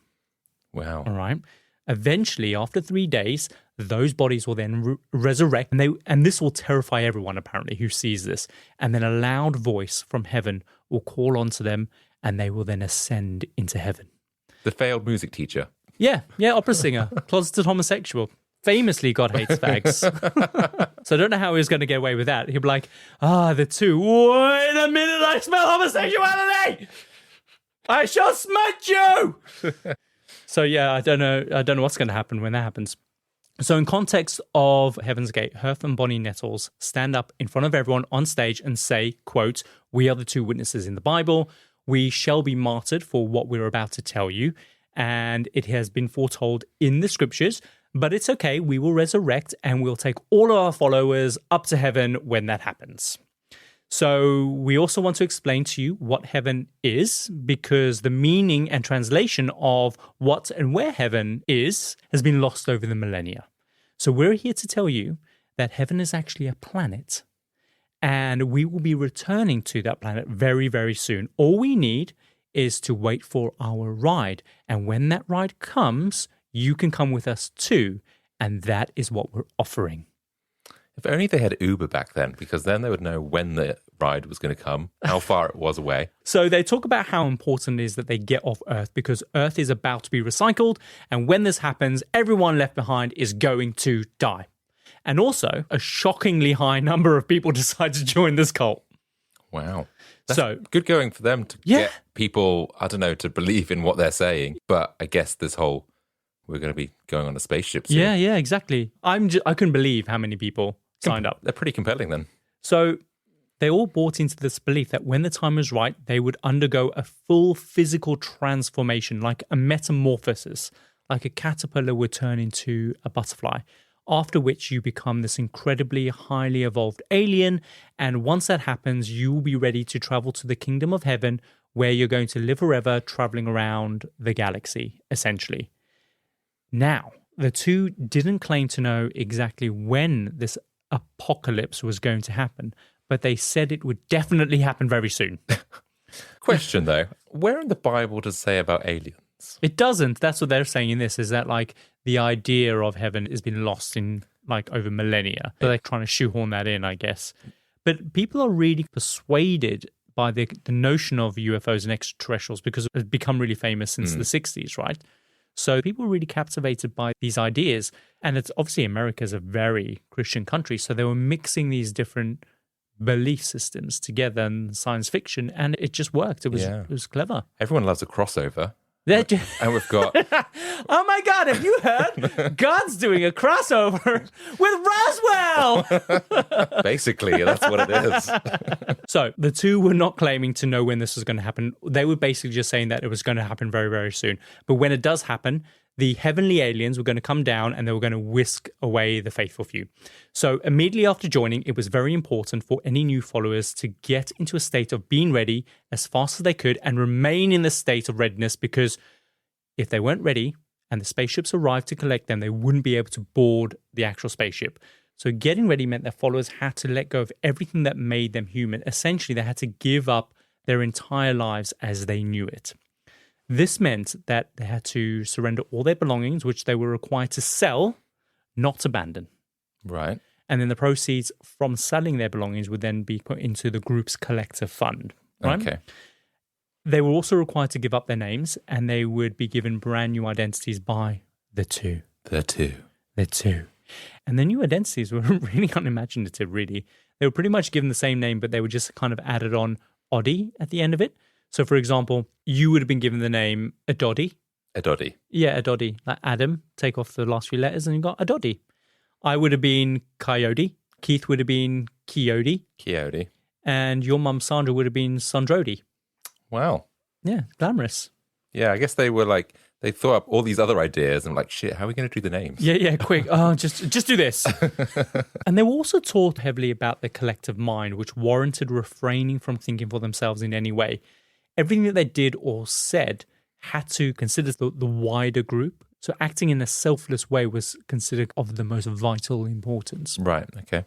Speaker 2: Wow.
Speaker 1: All right. Eventually, after 3 days, those bodies will then resurrect, and this will terrify everyone, apparently, who sees this. And then a loud voice from heaven will call onto them, and they will then ascend into heaven.
Speaker 2: The failed music teacher.
Speaker 1: Yeah, opera singer, closeted homosexual. Famously, God hates fags. So I don't know how he was going to get away with that. He'd be like, the two. Wait a minute, I smell homosexuality! I shall smite you! So yeah, I don't know what's going to happen when that happens. So in context of Heaven's Gate, Hearth and Bonnie Nettles stand up in front of everyone on stage and say, quote, "We are the two witnesses in the Bible. We shall be martyred for what we're about to tell you. And it has been foretold in the scriptures, but it's okay. We will resurrect and we'll take all of our followers up to heaven when that happens." So we also want to explain to you what heaven is, because the meaning and translation of what and where heaven is has been lost over the millennia. So we're here to tell you that heaven is actually a planet, and we will be returning to that planet very, very soon. All we need is to wait for our ride. And when that ride comes, you can come with us too. And that is what we're offering.
Speaker 2: If only they had Uber back then, because then they would know when the ride was going to come, how far it was away.
Speaker 1: So they talk about how important it is that they get off Earth, because Earth is about to be recycled. And when this happens, everyone left behind is going to die. And also, a shockingly high number of people decide to join this cult.
Speaker 2: Wow. That's good going for them to get people, I don't know, to believe in what they're saying. But I guess we're going to be going on a spaceship soon.
Speaker 1: Yeah, exactly. I couldn't believe how many people signed up.
Speaker 2: They're pretty compelling then.
Speaker 1: So They all bought into this belief that when the time was right, they would undergo a full physical transformation, like a metamorphosis, like a caterpillar would turn into a butterfly, after which you become this incredibly highly evolved alien. And once that happens, you will be ready to travel to the kingdom of heaven, where you're going to live forever, traveling around the galaxy, essentially. Now, the two didn't claim to know exactly when this apocalypse was going to happen, but they said it would definitely happen very soon.
Speaker 2: Question, though. Where in the Bible does it say about aliens?
Speaker 1: It doesn't. That's what they're saying in this, is that like the idea of heaven has been lost in like over millennia. So they're trying to shoehorn that in, I guess. But people are really persuaded by the notion of UFOs and extraterrestrials because it's become really famous since the 60s, right? So people are really captivated by these ideas. And it's obviously America's a very Christian country. So they were mixing these different belief systems together in science fiction. And it just worked. It was clever.
Speaker 2: Everyone loves a crossover.
Speaker 1: And
Speaker 2: we've got...
Speaker 1: Oh my God, have you heard? God's doing a crossover with Roswell!
Speaker 2: Basically, that's what it is.
Speaker 1: So the two were not claiming to know when this was going to happen. They were basically just saying that it was going to happen very, very soon. But when it does happen, the heavenly aliens were going to come down and they were going to whisk away the faithful few. So immediately after joining, it was very important for any new followers to get into a state of being ready as fast as they could and remain in the state of readiness, because if they weren't ready and the spaceships arrived to collect them, they wouldn't be able to board the actual spaceship. So getting ready meant their followers had to let go of everything that made them human. Essentially, they had to give up their entire lives as they knew it. This meant that they had to surrender all their belongings, which they were required to sell, not abandon.
Speaker 2: Right.
Speaker 1: And then the proceeds from selling their belongings would then be put into the group's collective fund. Right?
Speaker 2: Okay.
Speaker 1: They were also required to give up their names, and they would be given brand new identities by the two.
Speaker 2: The two.
Speaker 1: And the new identities were really unimaginative, really. They were pretty much given the same name, but they were just kind of added on Oddie at the end of it. So, for example, you would have been given the name Adoddy.
Speaker 2: Adoddy.
Speaker 1: Yeah, Adoddy. Like Adam, take off the last few letters and you got Adoddy. I would have been Coyote. Keith would have been Coyote.
Speaker 2: Coyote.
Speaker 1: And your mum, Sandra, would have been Sandrodi.
Speaker 2: Wow.
Speaker 1: Yeah, glamorous.
Speaker 2: Yeah, I guess they were like, they thought up all these other ideas and like, shit, how are we going to do the names?
Speaker 1: Yeah, quick. Oh, just do this. And they were also taught heavily about the collective mind, which warranted refraining from thinking for themselves in any way. Everything that they did or said had to consider the wider group. So acting in a selfless way was considered of the most vital importance.
Speaker 2: Right, okay.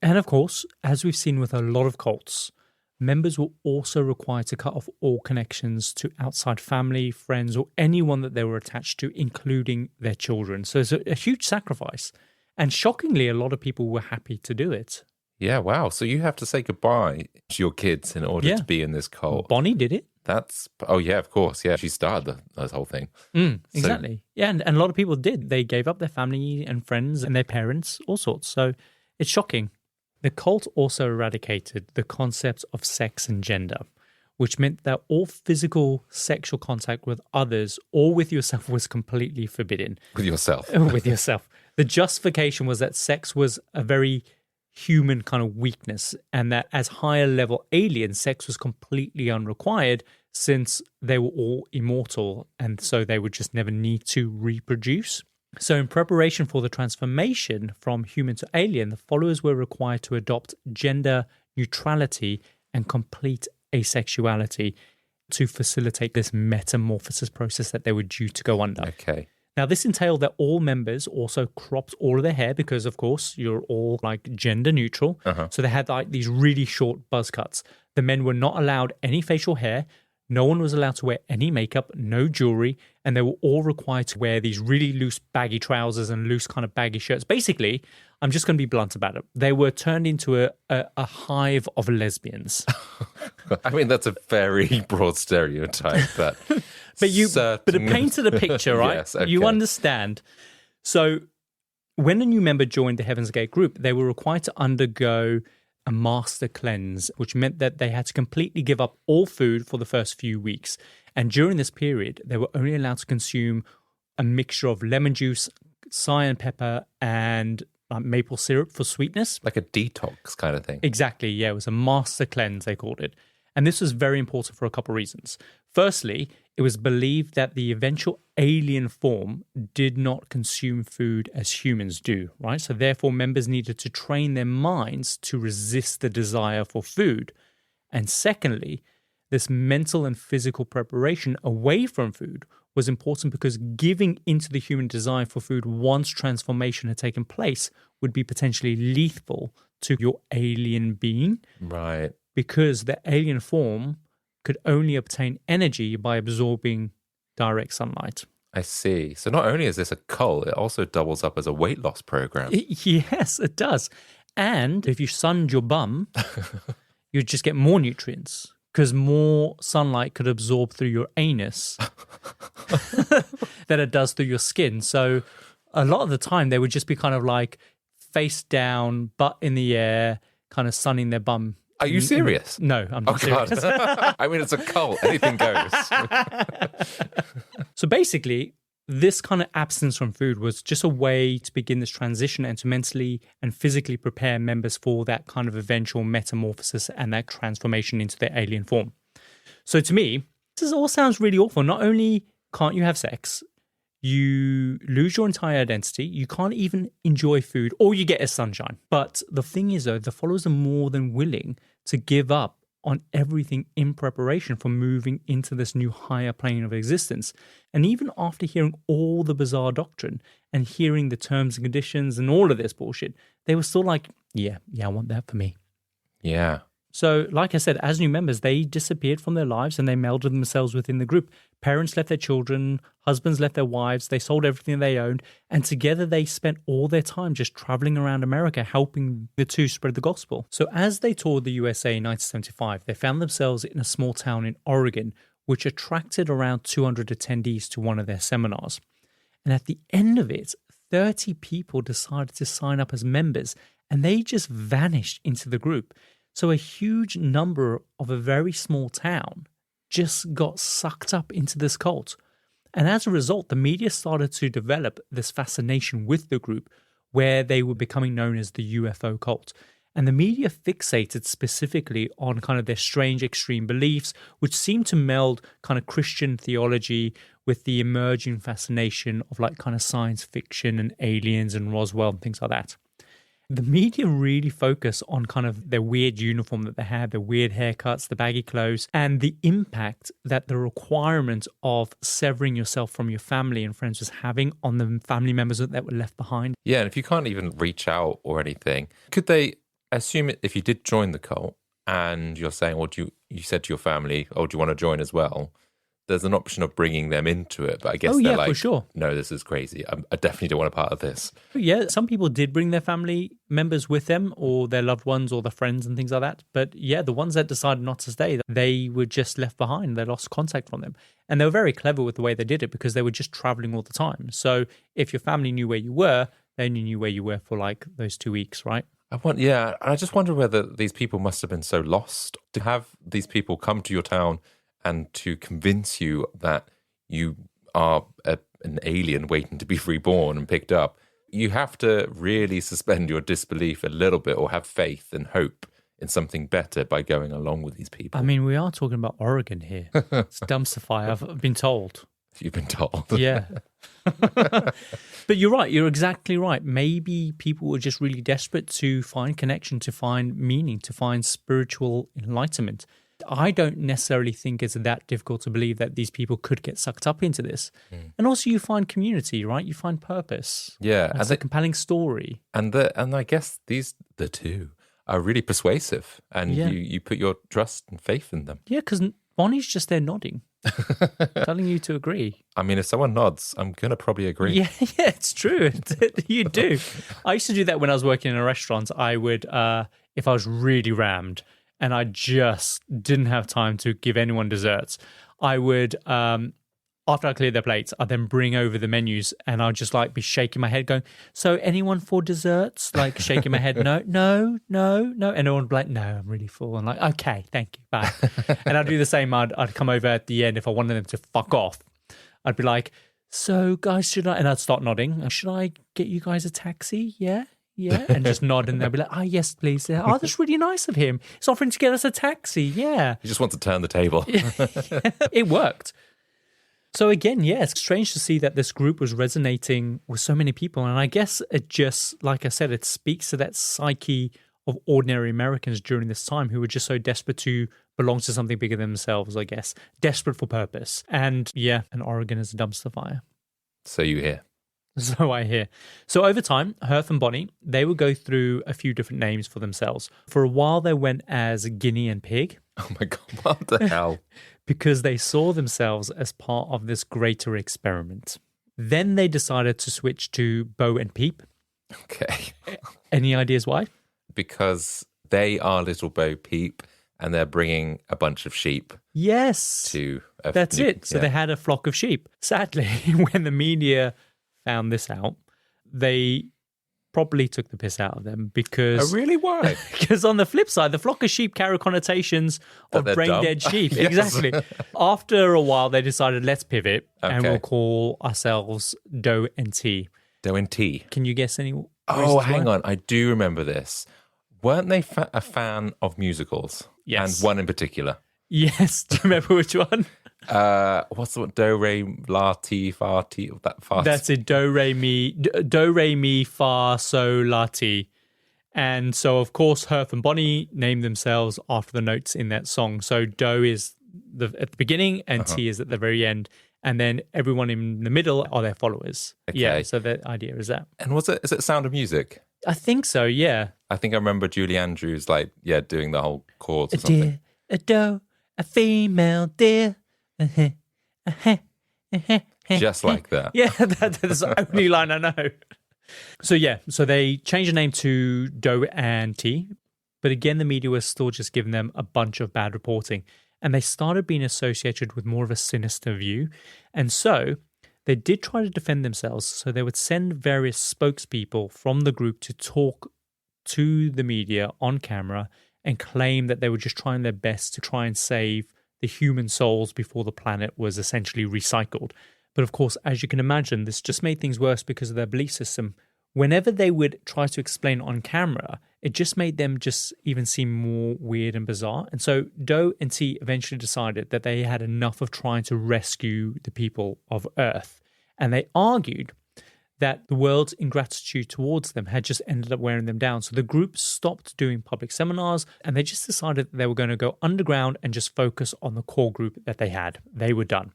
Speaker 1: And of course, as we've seen with a lot of cults, members were also required to cut off all connections to outside family, friends, or anyone that they were attached to, including their children. So it's a huge sacrifice. And shockingly, a lot of people were happy to do it.
Speaker 2: Yeah, wow. So you have to say goodbye to your kids in order to be in this cult.
Speaker 1: Bonnie did it.
Speaker 2: Oh yeah, of course. Yeah, she started this whole thing.
Speaker 1: Exactly. Yeah, and a lot of people did. They gave up their family and friends and their parents, all sorts. So it's shocking. The cult also eradicated the concepts of sex and gender, which meant that all physical sexual contact with others or with yourself was completely forbidden.
Speaker 2: With yourself.
Speaker 1: With yourself. The justification was that sex was a very human kind of weakness, and that as higher level aliens, sex was completely unrequired since they were all immortal, and so they would just never need to reproduce. So in preparation for the transformation from human to alien, the followers were required to adopt gender neutrality and complete asexuality to facilitate this metamorphosis process that they were due to go under.
Speaker 2: Okay.
Speaker 1: Now, this entailed that all members also cropped all of their hair because, of course, you're all like gender neutral. So they had like these really short buzz cuts. The men were not allowed any facial hair. No one was allowed to wear any makeup, no jewelry, and they were all required to wear these really loose baggy trousers and loose kind of baggy shirts. Basically, I'm just going to be blunt about it. They were turned into a hive of lesbians.
Speaker 2: I mean, that's a very broad stereotype, but
Speaker 1: but it painted a picture, right?
Speaker 2: Yes, okay.
Speaker 1: You understand. So when a new member joined the Heaven's Gate group, they were required to undergo a master cleanse, which meant that they had to completely give up all food for the first few weeks. And during this period, they were only allowed to consume a mixture of lemon juice, cayenne pepper, and like maple syrup for sweetness.
Speaker 2: Like a detox kind of thing.
Speaker 1: Exactly, yeah. It was a master cleanse, they called it. And this was very important for a couple of reasons. Firstly, it was believed that the eventual alien form did not consume food as humans do, right? So therefore, members needed to train their minds to resist the desire for food. And secondly, this mental and physical preparation away from food was important because giving into the human desire for food once transformation had taken place would be potentially lethal to your alien being.
Speaker 2: Right.
Speaker 1: Because the alien form could only obtain energy by absorbing direct sunlight.
Speaker 2: I see. So not only is this a cult, it also doubles up as a weight loss program.
Speaker 1: Yes, it does. And if you sunned your bum, you'd just get more nutrients because more sunlight could absorb through your anus than it does through your skin. So a lot of the time they would just be kind of like face down, butt in the air, kind of sunning their bum.
Speaker 2: Are you serious?
Speaker 1: No, I'm not serious.
Speaker 2: God. I mean, it's a cult. Anything goes.
Speaker 1: So basically, this kind of absence from food was just a way to begin this transition and to mentally and physically prepare members for that kind of eventual metamorphosis and that transformation into their alien form. So to me, this all sounds really awful. Not only can't you have sex, you lose your entire identity, you can't even enjoy food, all you get is sunshine. But the thing is, though, the followers are more than willing to give up on everything in preparation for moving into this new higher plane of existence. And even after hearing all the bizarre doctrine and hearing the terms and conditions and all of this bullshit, they were still like, yeah, I want that for me.
Speaker 2: Yeah.
Speaker 1: So, like I said, as new members, they disappeared from their lives and they melded themselves within the group. Parents left their children, husbands left their wives, they sold everything they owned, and together they spent all their time just traveling around America, helping the two spread the gospel. So as they toured the USA in 1975, they found themselves in a small town in Oregon, which attracted around 200 attendees to one of their seminars. And at the end of it, 30 people decided to sign up as members, and they just vanished into the group. So a huge number of a very small town just got sucked up into this cult. And as a result, the media started to develop this fascination with the group where they were becoming known as the UFO cult. And the media fixated specifically on kind of their strange extreme beliefs, which seemed to meld kind of Christian theology with the emerging fascination of like kind of science fiction and aliens and Roswell and things like that. The media really focus on kind of their weird uniform that they have, their weird haircuts, the baggy clothes, and the impact that the requirement of severing yourself from your family and friends was having on the family members that were left behind.
Speaker 2: Yeah, and if you can't even reach out or anything, could they assume it if you did join the cult and you're saying, well, you said to your family, oh, do you want to join as well? There's an option of bringing them into it, but I guess they're like,
Speaker 1: for sure.
Speaker 2: No, this is crazy. I definitely don't want a part of this.
Speaker 1: Yeah, some people did bring their family members with them or their loved ones or their friends and things like that. But yeah, the ones that decided not to stay, they were just left behind. They lost contact from them. And they were very clever with the way they did it because they were just traveling all the time. So if your family knew where you were, then you knew where you were for like those 2 weeks, right?
Speaker 2: I just wonder whether these people must have been so lost to have these people come to your town and to convince you that you are an alien waiting to be reborn and picked up. You have to really suspend your disbelief a little bit or have faith and hope in something better by going along with these people.
Speaker 1: I mean, we are talking about Oregon here. It's dumpster fire, I've been told.
Speaker 2: You've been told.
Speaker 1: Yeah. But you're right. You're exactly right. Maybe people were just really desperate to find connection, to find meaning, to find spiritual enlightenment. I don't necessarily think it's that difficult to believe that these people could get sucked up into this. And also you find community, right? You find purpose.
Speaker 2: Yeah.
Speaker 1: It's a compelling story.
Speaker 2: And I guess the two are really persuasive and you put your trust and faith in them.
Speaker 1: Yeah, because Bonnie's just there nodding, telling you to agree.
Speaker 2: I mean, if someone nods, I'm going to probably agree.
Speaker 1: Yeah, it's true. You do. I used to do that when I was working in a restaurant. I would, if I was really rammed, and I just didn't have time to give anyone desserts, I would, after I cleared their plates, I'd then bring over the menus and I'd just like be shaking my head going, so anyone for desserts? Like shaking my head, no. And everyone would be like, no, I'm really full. And like, okay, thank you, bye. And I'd do the same. I'd come over at the end if I wanted them to fuck off. I'd be like, so guys, and I'd start nodding. Should I get you guys a taxi? Yeah? Yeah, and just nod, and they'll be like, "Oh, yes, please. Oh, that's really nice of him. He's offering to get us a taxi." Yeah.
Speaker 2: He just wants to turn the table.
Speaker 1: It worked. So again, yeah, it's strange to see that this group was resonating with so many people. And I guess it just, like I said, it speaks to that psyche of ordinary Americans during this time who were just so desperate to belong to something bigger than themselves, I guess. Desperate for purpose. And yeah, and Oregon is a dumpster fire.
Speaker 2: So you hear.
Speaker 1: So I hear. So over time, Herth and Bonnie, they would go through a few different names for themselves. For a while, they went as Guinea and Pig.
Speaker 2: Oh my God, what the hell?
Speaker 1: Because they saw themselves as part of this greater experiment. Then they decided to switch to Bo and Peep.
Speaker 2: Okay.
Speaker 1: Any ideas why?
Speaker 2: Because they are little Bo Peep and they're bringing a bunch of sheep.
Speaker 1: Yes. That's it. So they had a flock of sheep. Sadly, when the media found this out, they probably took the piss out of them because...
Speaker 2: Oh, really? Why?
Speaker 1: Because on the flip side, the flock of sheep carry connotations of brain-dead sheep. Yes. Exactly. After a while, they decided, let's pivot and we'll call ourselves Doe and T.
Speaker 2: Doe and T.
Speaker 1: Can you guess any...
Speaker 2: Oh, hang on. I do remember this. Weren't they a fan of musicals?
Speaker 1: Yes.
Speaker 2: And one in particular?
Speaker 1: Yes. Do you remember which one?
Speaker 2: What's the one? Do, re, la, ti, fa, ti.
Speaker 1: That's it. Do, re, mi, fa, so, la, ti. And so, of course, Herth and Bonnie named themselves after the notes in that song. So Do is at the beginning and T is at the very end. And then everyone in the middle are their followers. Okay. Yeah, so the idea is that.
Speaker 2: And is it Sound of Music?
Speaker 1: I think so, yeah.
Speaker 2: I think I remember Julie Andrews, doing the whole chords or something.
Speaker 1: Dear, a doe, a female deer.
Speaker 2: Just like that.
Speaker 1: Yeah, that's the only line I know. So they changed the name to Doe and T. But again, the media was still just giving them a bunch of bad reporting. And they started being associated with more of a sinister view. And so they did try to defend themselves. So they would send various spokespeople from the group to talk to the media on camera and claim that they were just trying their best to try and save the human souls before the planet was essentially recycled. But of course, as you can imagine, this just made things worse because of their belief system. Whenever they would try to explain on camera, it just made them just even seem more weird and bizarre. And so Doe and T eventually decided that they had enough of trying to rescue the people of Earth. And they argued that the world's ingratitude towards them had just ended up wearing them down. So the group stopped doing public seminars and they just decided that they were going to go underground and just focus on the core group that they had. They were done.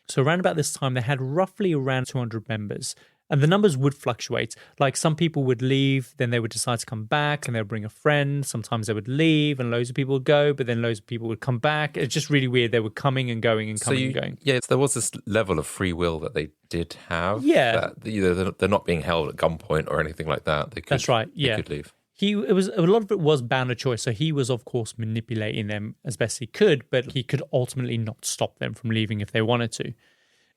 Speaker 1: So around about this time, they had roughly around 200 members. And the numbers would fluctuate. Like some people would leave, then they would decide to come back and they would bring a friend. Sometimes they would leave and loads of people would go, but then loads of people would come back. It's just really weird. They were coming and going and coming and going.
Speaker 2: Yeah, there was this level of free will that they did have.
Speaker 1: Yeah.
Speaker 2: That, they're not being held at gunpoint or anything like that.
Speaker 1: That's right, yeah.
Speaker 2: They could leave.
Speaker 1: A lot of it was bound to choice. So he was, of course, manipulating them as best he could, but he could ultimately not stop them from leaving if they wanted to.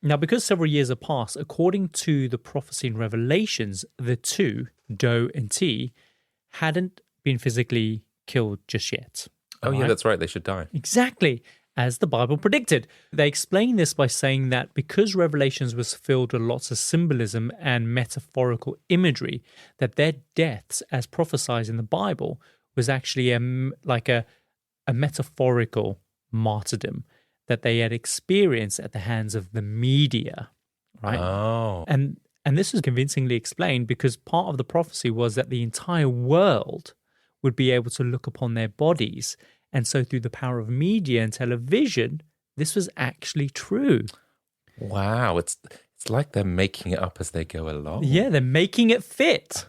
Speaker 1: Now, because several years have passed, according to the prophecy and revelations, the two, Doe and T, hadn't been physically killed just yet.
Speaker 2: Oh, yeah, that's right. They should die.
Speaker 1: Exactly, as the Bible predicted. They explain this by saying that because Revelations was filled with lots of symbolism and metaphorical imagery, that their deaths, as prophesied in the Bible, was actually a metaphorical martyrdom that they had experienced at the hands of the media, right?
Speaker 2: Oh.
Speaker 1: And this was convincingly explained because part of the prophecy was that the entire world would be able to look upon their bodies. And so through the power of media and television, this was actually true.
Speaker 2: Wow. It's like they're making it up as they go along.
Speaker 1: Yeah, they're making it fit.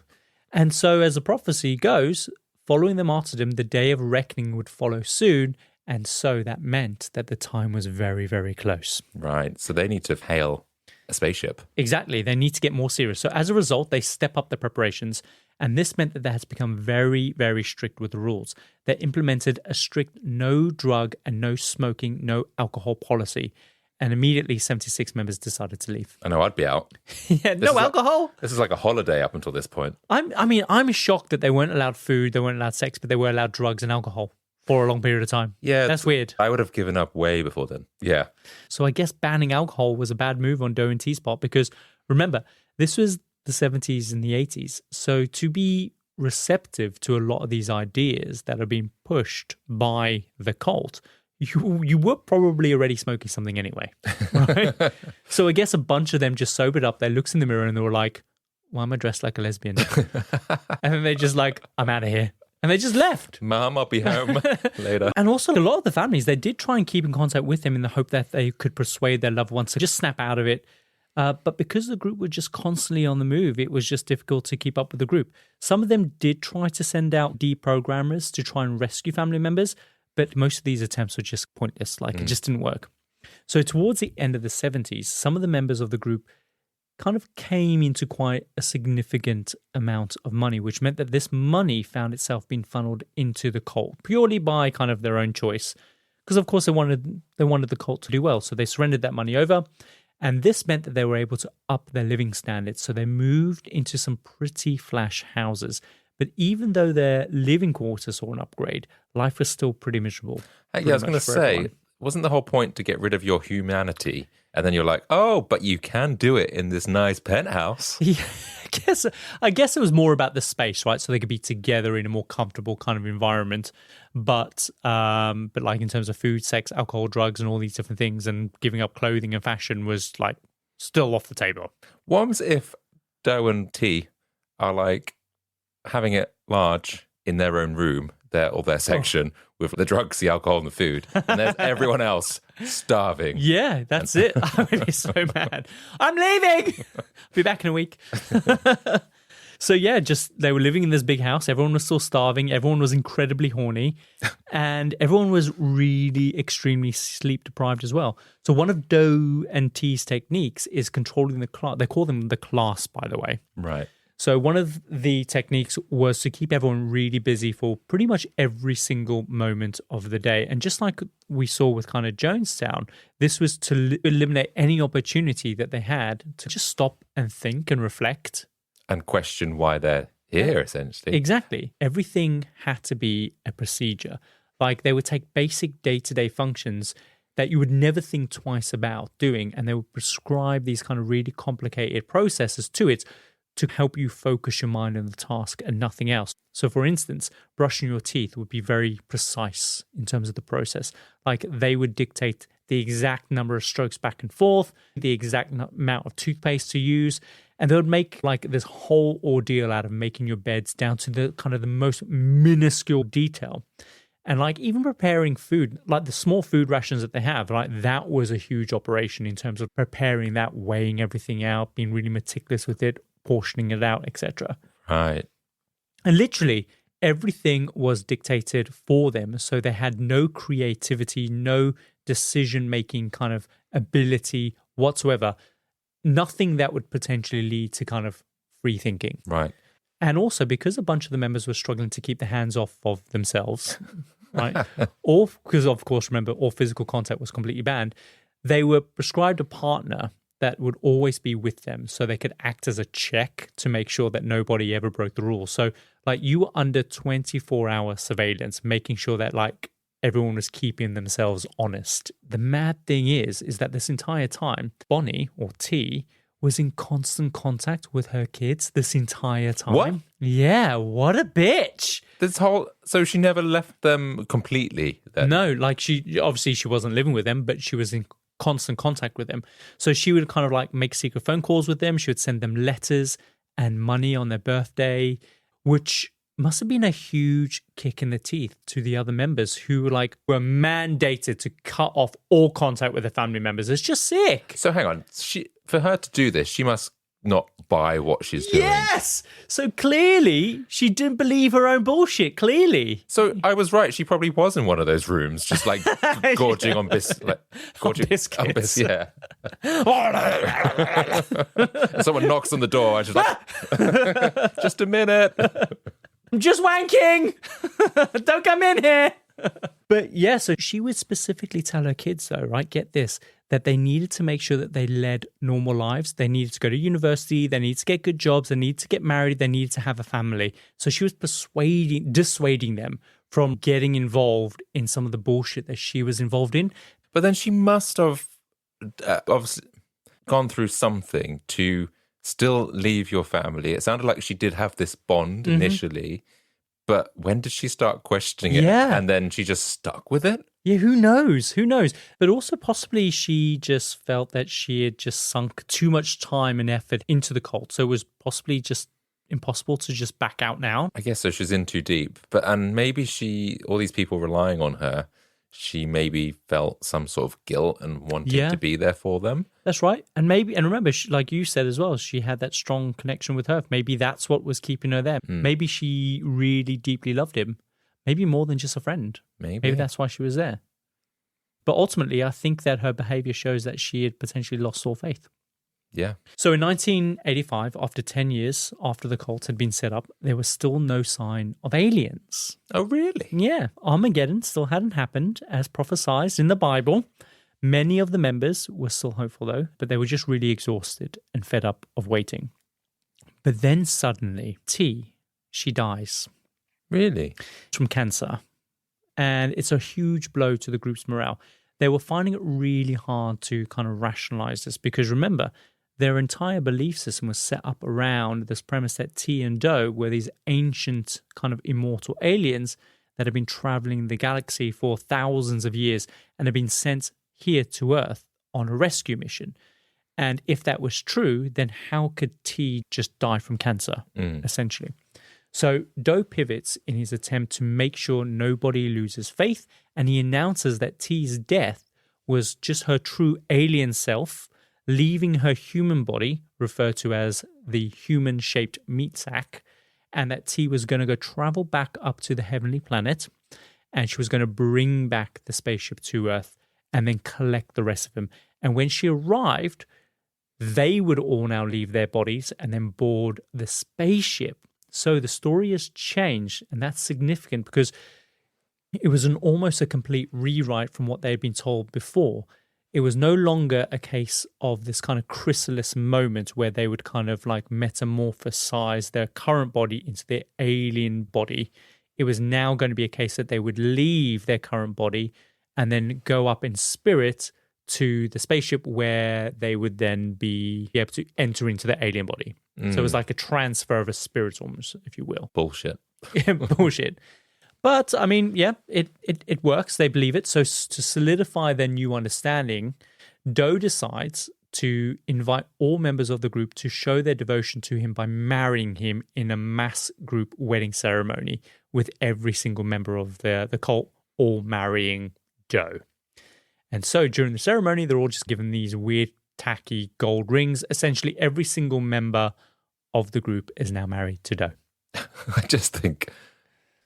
Speaker 1: And so as the prophecy goes, following the martyrdom, the day of reckoning would follow soon. And so that meant that the time was very, very close.
Speaker 2: Right. So they need to hail a spaceship.
Speaker 1: Exactly. They need to get more serious. So as a result, they step up their preparations. And this meant that they had to become very, very strict with the rules. They implemented a strict no drug and no smoking, no alcohol policy. And immediately 76 members decided to leave.
Speaker 2: I know, I'd be out.
Speaker 1: Yeah, no alcohol.
Speaker 2: This is like a holiday up until this point.
Speaker 1: I'm shocked that they weren't allowed food, they weren't allowed sex, but they were allowed drugs and alcohol for a long period of time. Yeah. That's weird.
Speaker 2: I would have given up way before then. Yeah.
Speaker 1: So I guess banning alcohol was a bad move on Doe and T's part because remember, this was the 70s and the 80s. So to be receptive to a lot of these ideas that are being pushed by the cult, you were probably already smoking something anyway, right? So I guess a bunch of them just sobered up. They looked in the mirror and they were like, why am I dressed like a lesbian? And then they just like, I'm out of here. And they just left.
Speaker 2: Mom, I'll be home later.
Speaker 1: And also a lot of the families, they did try and keep in contact with them in the hope that they could persuade their loved ones to just snap out of it. But because the group were just constantly on the move, it was just difficult to keep up with the group. Some of them did try to send out deprogrammers to try and rescue family members, but most of these attempts were just pointless. Like, it just didn't work. So towards the end of the 70s, some of the members of the group kind of came into quite a significant amount of money, which meant that this money found itself being funneled into the cult purely by kind of their own choice. Because, of course, they wanted the cult to do well. So they surrendered that money over. And this meant that they were able to up their living standards. So they moved into some pretty flash houses. But even though their living quarters saw an upgrade, life was still pretty miserable.
Speaker 2: I was going to say, wasn't the whole point to get rid of your humanity? And then you're like, oh, but you can do it in this nice penthouse.
Speaker 1: Yeah, I guess it was more about the space, right? So they could be together in a more comfortable kind of environment. But like in terms of food, sex, alcohol, drugs, and all these different things, and giving up clothing and fashion was like still off the table.
Speaker 2: What if Doe and T are like having it large in their own room, their section, with the drugs, the alcohol, and the food, and there's everyone else starving?
Speaker 1: Yeah, that's it. I would be so mad. I'm leaving. Be back in a week. So yeah, just they were living in this big house. Everyone was still starving. Everyone was incredibly horny, and everyone was really extremely sleep deprived as well. So one of Doe and T's techniques is controlling the class. They call them the class, by the way.
Speaker 2: Right.
Speaker 1: So one of the techniques was to keep everyone really busy for pretty much every single moment of the day. And just like we saw with kind of Jonestown, this was to eliminate any opportunity that they had to just stop and think and reflect.
Speaker 2: And question why they're here, essentially.
Speaker 1: Exactly. Everything had to be a procedure. Like they would take basic day-to-day functions that you would never think twice about doing, and they would prescribe these kind of really complicated processes to it to help you focus your mind on the task and nothing else. So for instance, brushing your teeth would be very precise in terms of the process. Like they would dictate the exact number of strokes back and forth, the exact amount of toothpaste to use, and they would make like this whole ordeal out of making your beds down to the kind of the most minuscule detail. And like even preparing food, like the small food rations that they have, like that was a huge operation in terms of preparing that, weighing everything out, being really meticulous with it, portioning it out, etc.
Speaker 2: Right.
Speaker 1: And literally everything was dictated for them. So they had no creativity, no decision-making kind of ability whatsoever. Nothing that would potentially lead to kind of free thinking.
Speaker 2: Right.
Speaker 1: And also because a bunch of the members were struggling to keep their hands off of themselves, right? Or because, of course, remember, all physical contact was completely banned. They were prescribed a partner that would always be with them so they could act as a check to make sure that nobody ever broke the rules. So like you were under 24-hour surveillance, making sure that like everyone was keeping themselves honest. The mad thing is that this entire time, Bonnie, or T, was in constant contact with her kids this entire time.
Speaker 2: What?
Speaker 1: Yeah, what a bitch.
Speaker 2: So she never left them completely then?
Speaker 1: No, like she wasn't living with them, but she was in constant contact with them. So she would kind of like make secret phone calls with them. She would send them letters and money on their birthday, which must have been a huge kick in the teeth to the other members who were mandated to cut off all contact with their family members. It's just sick.
Speaker 2: So hang on, for her to do this, she must not buy what she's doing.
Speaker 1: Yes! So clearly, she didn't believe her own bullshit, clearly.
Speaker 2: So I was right, she probably was in one of those rooms, just like gorging on
Speaker 1: biscuits.
Speaker 2: Yeah. And someone knocks on the door, and she's like, just a minute.
Speaker 1: I'm just wanking. Don't come in here. But yeah, so she would specifically tell her kids though, right? Get this, that they needed to make sure that they led normal lives. They needed to go to university. They needed to get good jobs. They needed to get married. They needed to have a family. So she was dissuading them from getting involved in some of the bullshit that she was involved in.
Speaker 2: But then she must have obviously gone through something to still leave your family? It sounded like she did have this bond initially, but when did she start questioning it?
Speaker 1: Yeah.
Speaker 2: And then she just stuck with it?
Speaker 1: Yeah, who knows? Who knows? But also possibly she just felt that she had just sunk too much time and effort into the cult. So it was possibly just impossible to just back out now.
Speaker 2: I guess so. She's in too deep. And maybe all these people relying on her, she maybe felt some sort of guilt and wanted to be there for them.
Speaker 1: That's right. And remember, like you said as well, she had that strong connection with her. Maybe that's what was keeping her there. Maybe she really deeply loved him. Maybe more than just a friend. Maybe that's why she was there. But ultimately, I think that her behavior shows that she had potentially lost all faith.
Speaker 2: Yeah.
Speaker 1: So in 1985, after 10 years after the cult had been set up, there was still no sign of aliens.
Speaker 2: Oh, really?
Speaker 1: Yeah. Armageddon still hadn't happened as prophesied in the Bible. Many of the members were still hopeful, though, but they were just really exhausted and fed up of waiting. But then suddenly, she dies.
Speaker 2: Really?
Speaker 1: From cancer. And it's a huge blow to the group's morale. They were finding it really hard to kind of rationalize this because remember, their entire belief system was set up around this premise that T and Do were these ancient kind of immortal aliens that have been traveling the galaxy for thousands of years and have been sent here to Earth on a rescue mission. And if that was true, then how could T just die from cancer, essentially? So Do pivots in his attempt to make sure nobody loses faith, and he announces that T's death was just her true alien self, leaving her human body, referred to as the human-shaped meat sack, and that T was going to go travel back up to the heavenly planet, and she was going to bring back the spaceship to Earth and then collect the rest of them. And when she arrived, they would all now leave their bodies and then board the spaceship. So the story has changed, and that's significant because it was almost a complete rewrite from what they had been told before. It was no longer a case of this kind of chrysalis moment where they would kind of like metamorphosize their current body into their alien body. It was now going to be a case that they would leave their current body and then go up in spirit to the spaceship where they would then be able to enter into the alien body. So it was like a transfer of a spirit almost, if you will.
Speaker 2: Bullshit.
Speaker 1: Bullshit. But, I mean, yeah, it works. They believe it. So to solidify their new understanding, Do decides to invite all members of the group to show their devotion to him by marrying him in a mass group wedding ceremony with every single member of the cult all marrying Do. And so during the ceremony, they're all just given these weird, tacky gold rings. Essentially, every single member of the group is now married to Do.
Speaker 2: I just think,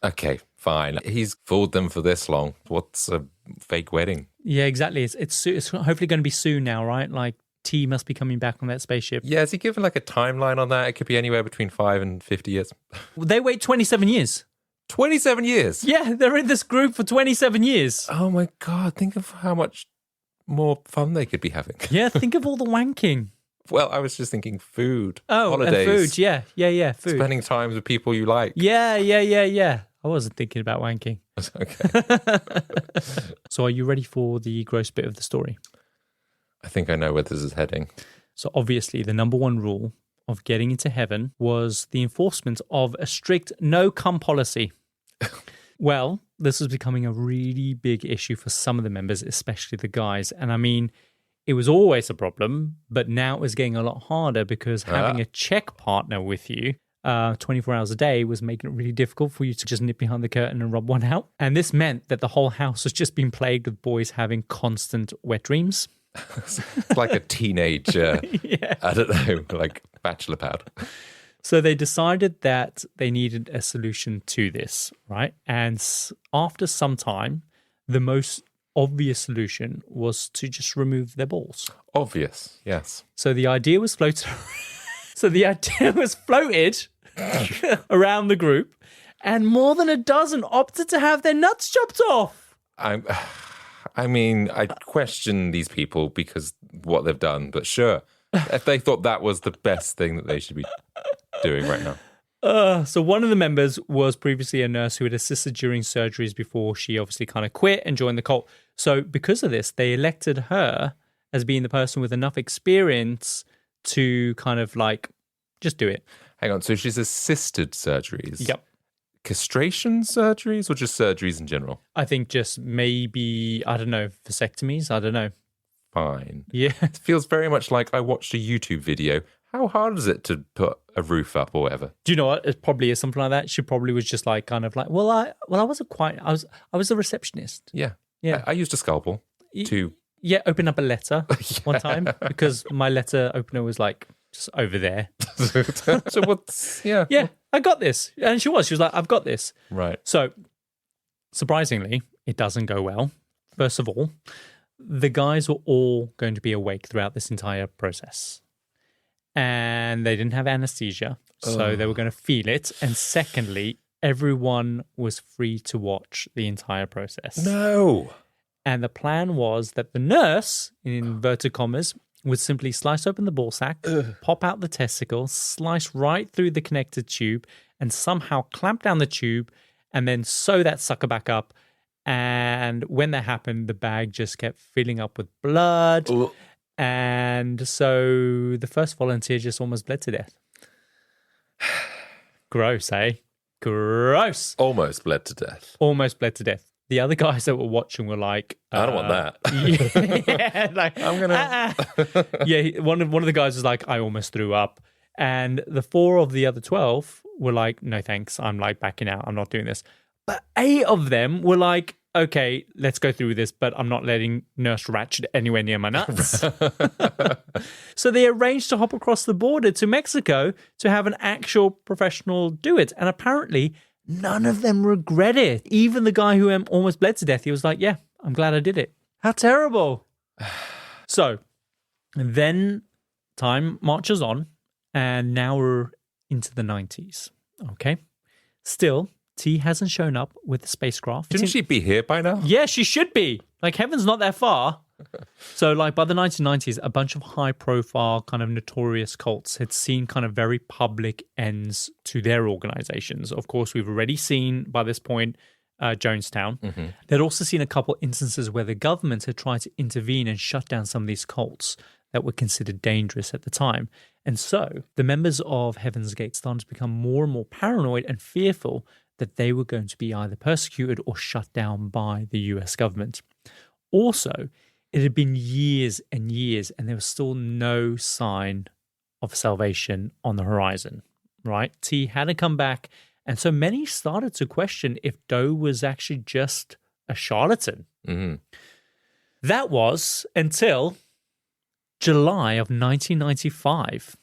Speaker 2: okay, fine. He's fooled them for this long. What's a fake wedding?
Speaker 1: Yeah, exactly. It's hopefully going to be soon now, right? Like T must be coming back on that spaceship.
Speaker 2: Yeah, is he given like a timeline on that? It could be anywhere between 5 and 50 years.
Speaker 1: They wait 27 years.
Speaker 2: 27 years?
Speaker 1: Yeah, they're in this group for 27 years.
Speaker 2: Oh my God, think of how much more fun they could be having.
Speaker 1: Yeah, think of all the wanking.
Speaker 2: Well, I was just thinking food.
Speaker 1: Oh,
Speaker 2: holidays.
Speaker 1: And food. Yeah, food.
Speaker 2: Spending time with people you like.
Speaker 1: Yeah. I wasn't thinking about wanking.
Speaker 2: Okay.
Speaker 1: So are you ready for the gross bit of the story?
Speaker 2: I think I know where this is heading.
Speaker 1: So obviously the number one rule of getting into heaven was the enforcement of a strict no-cum policy. Well, this was becoming a really big issue for some of the members, especially the guys. And I mean, it was always a problem, but now it was getting a lot harder because having a check partner with you 24 hours a day was making it really difficult for you to just nip behind the curtain and rub one out. And this meant that the whole house was just being plagued with boys having constant wet dreams.
Speaker 2: It's like a teenage, I don't know, like bachelor pad.
Speaker 1: So they decided that they needed a solution to this, right? And after some time, the most obvious solution was to just remove their balls.
Speaker 2: Obvious, yes.
Speaker 1: So the idea was floated. Around the group, and more than a dozen opted to have their nuts chopped off.
Speaker 2: I mean, I question these people because what they've done, but sure, if they thought that was the best thing that they should be doing right now.
Speaker 1: So one of the members was previously a nurse who had assisted during surgeries before she obviously kind of quit and joined the cult. So because of this, they elected her as being the person with enough experience to kind of like just do it.
Speaker 2: Hang on. So she's assisted surgeries?
Speaker 1: Yep.
Speaker 2: Castration surgeries or just surgeries in general?
Speaker 1: I think just maybe, I don't know, vasectomies. I don't know.
Speaker 2: Fine.
Speaker 1: Yeah.
Speaker 2: It feels very much like I watched a YouTube video. How hard is it to put a roof up or whatever?
Speaker 1: Do you know what? It probably is something like that. She probably was just like kind of like, I wasn't quite. I was a receptionist.
Speaker 2: Yeah.
Speaker 1: Yeah.
Speaker 2: I used a scalpel to.
Speaker 1: Yeah, open up a letter one time because my letter opener was like just over there.
Speaker 2: So what's
Speaker 1: Yeah, I got this, and she was like, I've got this.
Speaker 2: Right.
Speaker 1: So surprisingly, it doesn't go well. First of all, the guys were all going to be awake throughout this entire process. And they didn't have anesthesia, so they were going to feel it. And secondly, everyone was free to watch the entire process.
Speaker 2: No.
Speaker 1: And the plan was that the nurse, in inverted commas, would simply slice open the ball sack, pop out the testicle, slice right through the connected tube, and somehow clamp down the tube, and then sew that sucker back up. And when that happened, the bag just kept filling up with blood. And so the first volunteer just almost bled to death. Gross, eh? Gross.
Speaker 2: Almost bled to death.
Speaker 1: Almost bled to death. The other guys that were watching were like,
Speaker 2: I don't want that.
Speaker 1: Yeah, like,
Speaker 2: I'm gonna.
Speaker 1: Yeah, one of the guys was like, I almost threw up, and the 4 of the other 12 were like, no thanks, I'm like backing out. I'm not doing this. But 8 of them were like, okay, let's go through this, but I'm not letting Nurse Ratchet anywhere near my nuts. So they arranged to hop across the border to Mexico to have an actual professional do it. And apparently, none of them regret it. Even the guy who almost bled to death, he was like, yeah, I'm glad I did it. How terrible. So then time marches on, and now we're into the 90s. Okay. Still, T hasn't shown up with the spacecraft.
Speaker 2: Shouldn't she be here by now?
Speaker 1: Yeah, she should be. Like, heaven's not that far. So, like, by the 1990s, a bunch of high-profile, kind of notorious cults had seen kind of very public ends to their organizations. Of course, we've already seen, by this point, Jonestown. Mm-hmm. They'd also seen a couple instances where the government had tried to intervene and shut down some of these cults that were considered dangerous at the time. And so, the members of Heaven's Gate started to become more and more paranoid and fearful that they were going to be either persecuted or shut down by the US government. Also, it had been years and years, and there was still no sign of salvation on the horizon, right? T hadn't come back, and so many started to question if Doe was actually just a charlatan. Mm-hmm. That was until July of 1995,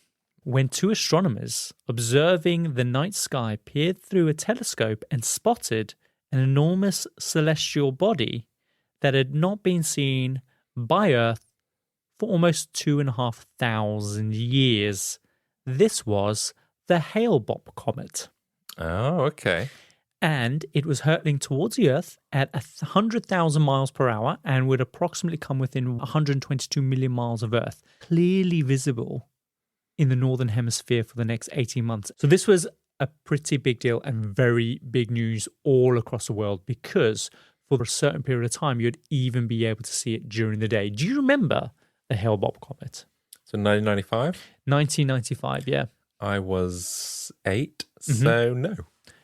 Speaker 1: when 2 astronomers observing the night sky peered through a telescope and spotted an enormous celestial body that had not been seen by Earth for almost 2,500 years. This was the Hale-Bopp comet.
Speaker 2: Oh, okay.
Speaker 1: And it was hurtling towards the Earth at 100,000 miles per hour and would approximately come within 122 million miles of Earth, clearly visible in the Northern Hemisphere for the next 18 months. So this was a pretty big deal and very big news all across the world, because for a certain period of time, you'd even be able to see it during the day. Do you remember the Hale-Bopp comet?
Speaker 2: So 1995?
Speaker 1: 1995, yeah.
Speaker 2: I was 8, so no.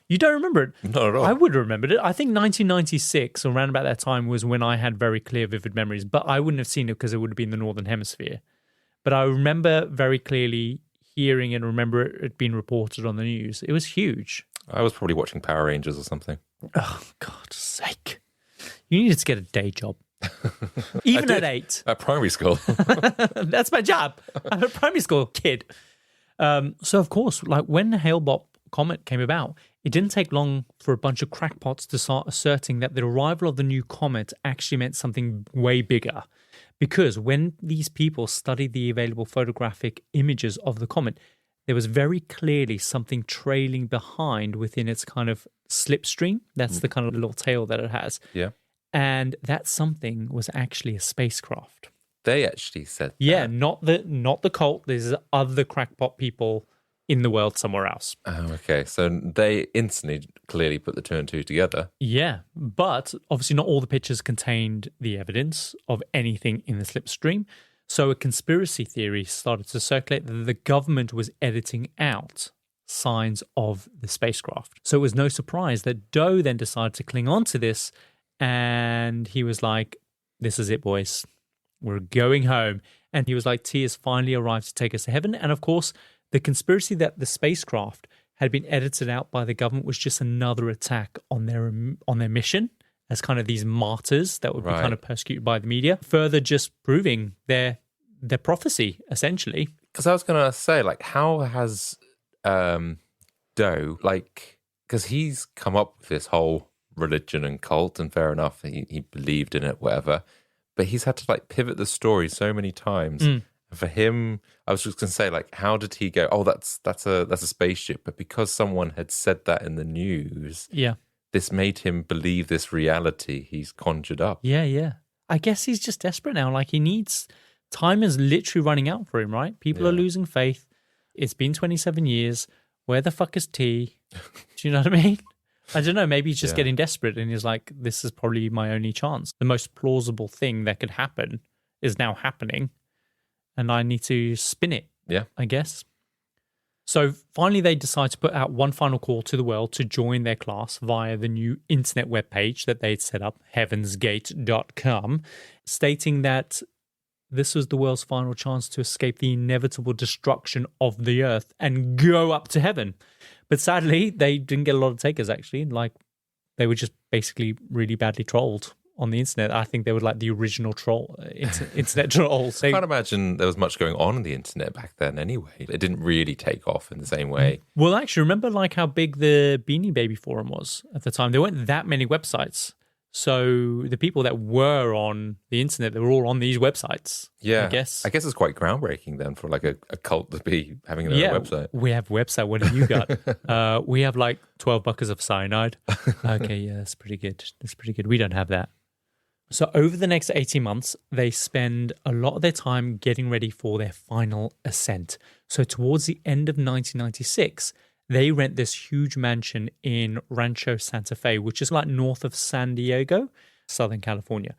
Speaker 1: You don't remember it?
Speaker 2: Not at all.
Speaker 1: I would have remembered it. I think 1996, around about that time, was when I had very clear, vivid memories, but I wouldn't have seen it because it would have been the Northern Hemisphere. But I remember very clearly hearing and remember it being reported on the news. It was huge.
Speaker 2: I was probably watching Power Rangers or something.
Speaker 1: Oh, God's sake. You needed to get a day job. Even at 8.
Speaker 2: At primary school.
Speaker 1: That's my job. I'm a primary school kid. So, of course, like when the Hale-Bopp comet came about, it didn't take long for a bunch of crackpots to start asserting that the arrival of the new comet actually meant something way bigger. Because when these people studied the available photographic images of the comet, there was very clearly something trailing behind within its kind of slipstream. That's the kind of little tail that it has.
Speaker 2: Yeah.
Speaker 1: And that something was actually a spacecraft.
Speaker 2: They actually said that.
Speaker 1: Yeah, not the cult. There's other crackpot people in the world somewhere else.
Speaker 2: Oh, okay. So they instantly clearly put the 2 and 2 together.
Speaker 1: Yeah, but obviously not all the pictures contained the evidence of anything in the slipstream. So a conspiracy theory started to circulate that the government was editing out signs of the spacecraft. So it was no surprise that Doe then decided to cling on to this, and he was like, this is it, boys. We're going home. And he was like, T has finally arrived to take us to heaven. And of course, the conspiracy that the spacecraft had been edited out by the government was just another attack on their mission as kind of these martyrs that would be kind of persecuted by the media, further just proving their prophecy, essentially.
Speaker 2: Because I was going to say, like, how has Doe, like, because he's come up with this whole religion and cult, and fair enough, he believed in it, whatever, but he's had to, like, pivot the story so many times. And for him, I was just going to say, like, how did he go, oh, that's a spaceship, but because someone had said that in the news, this made him believe this reality he's conjured up.
Speaker 1: Yeah. I guess he's just desperate now. Like, time is literally running out for him, right? People are losing faith. It's been 27 years. Where the fuck is T? Do you know what I mean? I don't know. Maybe he's just getting desperate and he's like, this is probably my only chance. The most plausible thing that could happen is now happening and I need to spin it, I guess. So finally, they decide to put out one final call to the world to join their class via the new internet webpage that they'd set up, heavensgate.com, stating that this was the world's final chance to escape the inevitable destruction of the earth and go up to heaven. But sadly, they didn't get a lot of takers, actually. Like, they were just basically really badly trolled on the internet. I think they were like the original internet trolls.
Speaker 2: I can't imagine there was much going on the internet back then anyway. It didn't really take off in the same way.
Speaker 1: Well, actually, remember like how big the Beanie Baby forum was at the time? There weren't that many websites. So the people that were on the internet, they were all on these websites.
Speaker 2: Yeah.
Speaker 1: I guess
Speaker 2: it's quite groundbreaking then for like a cult to be having their own website.
Speaker 1: We have a website. What have you got? We have like 12 buckets of cyanide. Okay, yeah, that's pretty good. We don't have that. So over the next 18 months, they spend a lot of their time getting ready for their final ascent. So towards the end of 1996, they rent this huge mansion in Rancho Santa Fe, which is like north of San Diego, Southern California.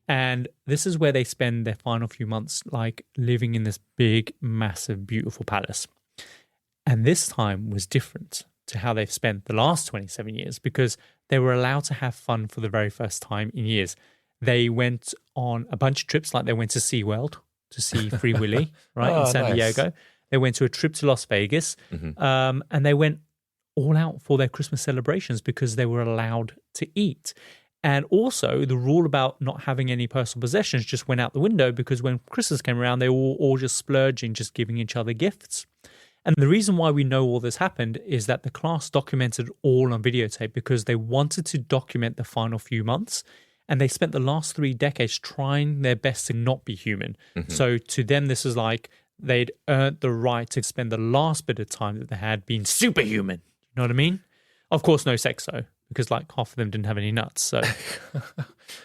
Speaker 1: And this is where they spend their final few months, like living in this big, massive, beautiful palace. And this time was different to how they've spent the last 27 years because they were allowed to have fun for the very first time in years. They went on a bunch of trips, like they went to SeaWorld to see Free Willy, right, in San Diego. They went to a trip to Las Vegas, and they went all out for their Christmas celebrations because they were allowed to eat. And also, the rule about not having any personal possessions just went out the window because when Christmas came around, they were all just splurging, just giving each other gifts. And the reason why we know all this happened is that the class documented all on videotape because they wanted to document the final few months. And they spent the last 3 decades trying their best to not be human. So to them, this is like they'd earned the right to spend the last bit of time that they had being superhuman. You know what I mean? Of course, no sex, though, because like half of them didn't have any nuts. So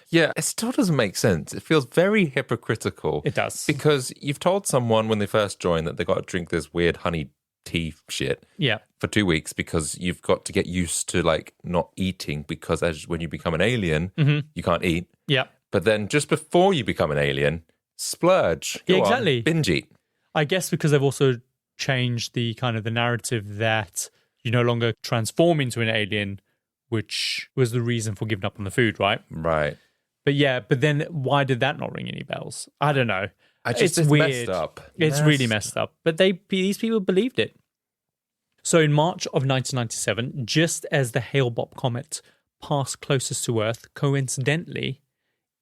Speaker 2: yeah, it still doesn't make sense. It feels very hypocritical.
Speaker 1: It does.
Speaker 2: Because you've told someone when they first join that they got to drink this weird honey tea shit for 2 weeks because you've got to get used to like not eating because when you become an alien, you can't eat.
Speaker 1: Yeah.
Speaker 2: But then just before you become an alien, splurge. Go
Speaker 1: exactly.
Speaker 2: on, binge eat.
Speaker 1: I guess because they've also changed the kind of the narrative that you no longer transform into an alien, which was the reason for giving up on the food, right?
Speaker 2: Right.
Speaker 1: But then why did that not ring any bells? I don't know.
Speaker 2: It's
Speaker 1: weird.
Speaker 2: Messed up.
Speaker 1: It's really messed up. But these people believed it. So in March of 1997, just as the Hale-Bopp comet passed closest to Earth, coincidentally,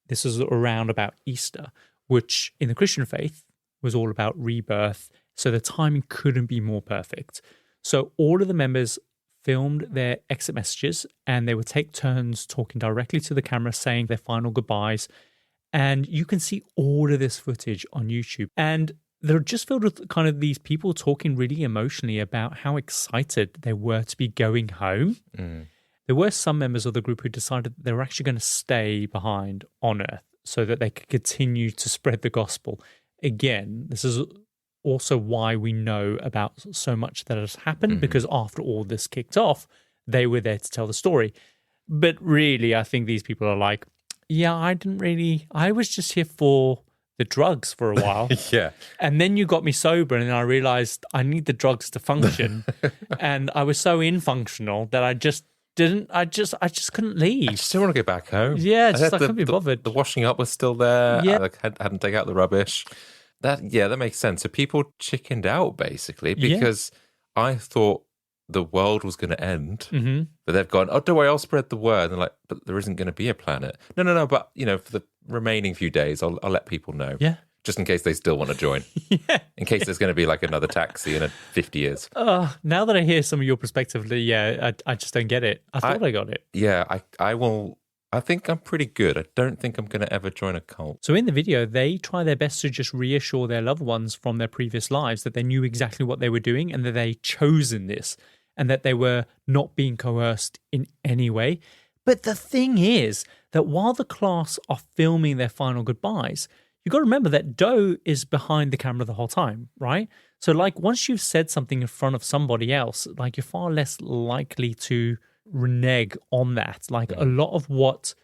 Speaker 1: this was around about Easter, which in the Christian faith was all about rebirth. So the timing couldn't be more perfect. So all of the members filmed their exit messages and they would take turns talking directly to the camera, saying their final goodbyes. And you can see all of this footage on YouTube. And they're just filled with kind of these people talking really emotionally about how excited they were to be going home. There were some members of the group who decided that they were actually going to stay behind on Earth so that they could continue to spread the gospel. Again, this is also why we know about so much that has happened, because after all this kicked off, they were there to tell the story. But really, I think these people are like, yeah, I was just here for the drugs for a while.
Speaker 2: Yeah.
Speaker 1: And then you got me sober, and then I realized I need the drugs to function. And I was so infunctional that I just couldn't leave.
Speaker 2: I just didn't want to go back home.
Speaker 1: Yeah, I couldn't be bothered.
Speaker 2: The washing up was still there.
Speaker 1: Yeah.
Speaker 2: I hadn't taken out the rubbish. That makes sense. So people chickened out, basically, because I thought the world was going to end. Mm-hmm. But they've gone, oh, don't worry, I'll spread the word. And like, but there isn't going to be a planet. No. But, for the remaining few days, I'll let people know.
Speaker 1: Yeah.
Speaker 2: Just in case they still want to join.
Speaker 1: Yeah.
Speaker 2: In case there's going to be like another taxi in 50 years.
Speaker 1: Now that I hear some of your perspective, I just don't get it. I thought I got it.
Speaker 2: Yeah, I will. I think I'm pretty good. I don't think I'm going to ever join a cult.
Speaker 1: So in the video, they try their best to just reassure their loved ones from their previous lives that they knew exactly what they were doing and that they'd chosen this and that they were not being coerced in any way. But the thing is that while the class are filming their final goodbyes, you've got to remember that Doe is behind the camera the whole time, right? So like once you've said something in front of somebody else, like you're far less likely to renege on that. Like a lot of what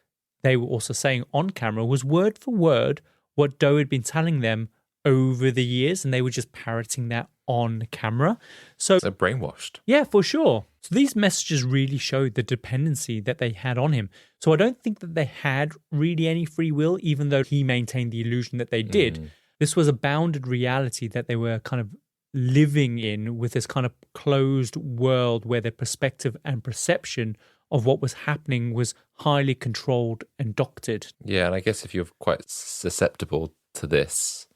Speaker 1: they were also saying on camera was word for word what Doe had been telling them over the years, and they were just parroting that on camera. So
Speaker 2: brainwashed.
Speaker 1: Yeah, for sure. So these messages really showed the dependency that they had on him. So I don't think that they had really any free will, even though he maintained the illusion that they did. This was a bounded reality that they were kind of living in, with this kind of closed world where their perspective and perception of what was happening was highly controlled and doctored.
Speaker 2: Yeah, and I guess if you're quite susceptible to this,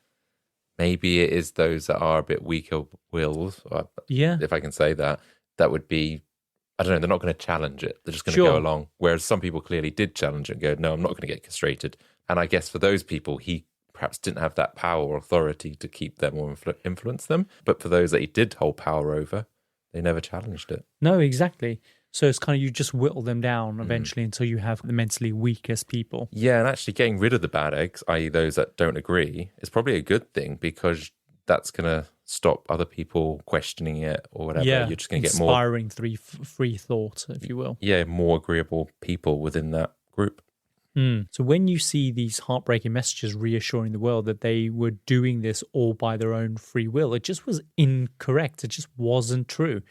Speaker 2: maybe it is those that are a bit weaker willed, if I can say that, that would be, I don't know, they're not going to challenge it. They're just going to go along. Whereas some people clearly did challenge it and go, no, I'm not going to get castrated. And I guess for those people, he perhaps didn't have that power or authority to keep them or influence them. But for those that he did hold power over, they never challenged it.
Speaker 1: No, exactly. So it's kind of, you just whittle them down eventually until you have the mentally weakest people.
Speaker 2: Yeah, and actually getting rid of the bad eggs, i.e. those that don't agree, is probably a good thing, because that's going to stop other people questioning it or whatever.
Speaker 1: Yeah,
Speaker 2: you're just going to get more
Speaker 1: inspiring free thought, if you will.
Speaker 2: Yeah, more agreeable people within that group.
Speaker 1: So when you see these heartbreaking messages reassuring the world that they were doing this all by their own free will, it just was incorrect. It just wasn't true,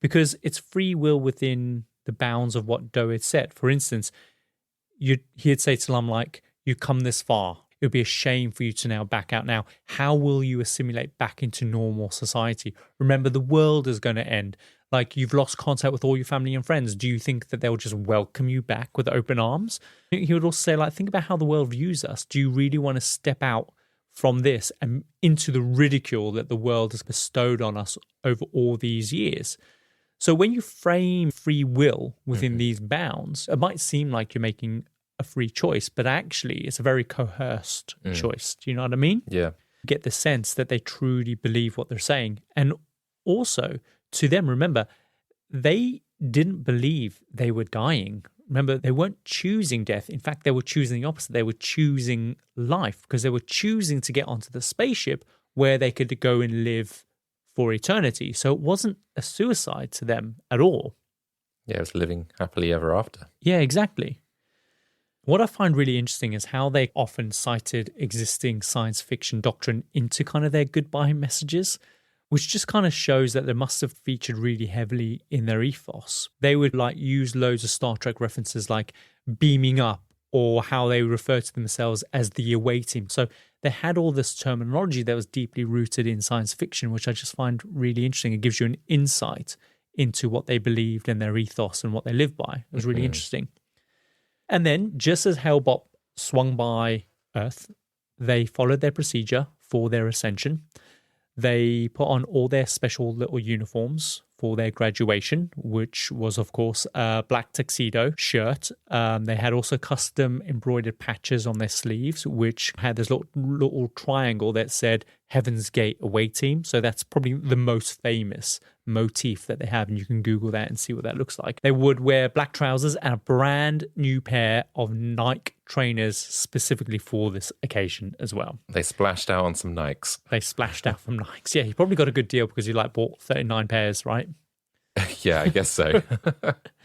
Speaker 1: because it's free will within the bounds of what Doe had said. For instance, he'd say to Lum, like, you've come this far. It would be a shame for you to now back out now. How will you assimilate back into normal society? Remember, the world is going to end. Like, you've lost contact with all your family and friends. Do you think that they'll just welcome you back with open arms? He would also say, like, think about how the world views us. Do you really want to step out from this and into the ridicule that the world has bestowed on us over all these years? So when you frame free will within these bounds, it might seem like you're making a free choice, but actually it's a very coerced choice. Do you know what I mean?
Speaker 2: Yeah.
Speaker 1: You get the sense that they truly believe what they're saying. And also, to them, remember, they didn't believe they were dying. Remember, they weren't choosing death. In fact, they were choosing the opposite. They were choosing life, because they were choosing to get onto the spaceship where they could go and live for eternity. So it wasn't a suicide to them at all.
Speaker 2: Yeah, it was living happily ever after.
Speaker 1: Yeah, exactly. What I find really interesting is how they often cited existing science fiction doctrine into kind of their goodbye messages, which just kind of shows that they must have featured really heavily in their ethos. They would like use loads of Star Trek references like beaming up, or how they refer to themselves as the awaiting. So they had all this terminology that was deeply rooted in science fiction, which I just find really interesting. It gives you an insight into what they believed and their ethos and what they lived by. It was really interesting. And then, just as Hale-Bopp swung by Earth, they followed their procedure for their ascension. They put on all their special little uniforms for their graduation, which was, of course, a black tuxedo shirt. They had also custom embroidered patches on their sleeves, which had this little triangle that said Heaven's Gate Away Team. So that's probably the most famous motif that they have, and you can Google that and see what that looks like. They would wear black trousers and a brand new pair of Nike trainers specifically for this occasion as well.
Speaker 2: They splashed out on some Nikes.
Speaker 1: They splashed out from Nikes. Yeah, he probably got a good deal because he bought 39 pairs, right?
Speaker 2: Yeah, I guess so.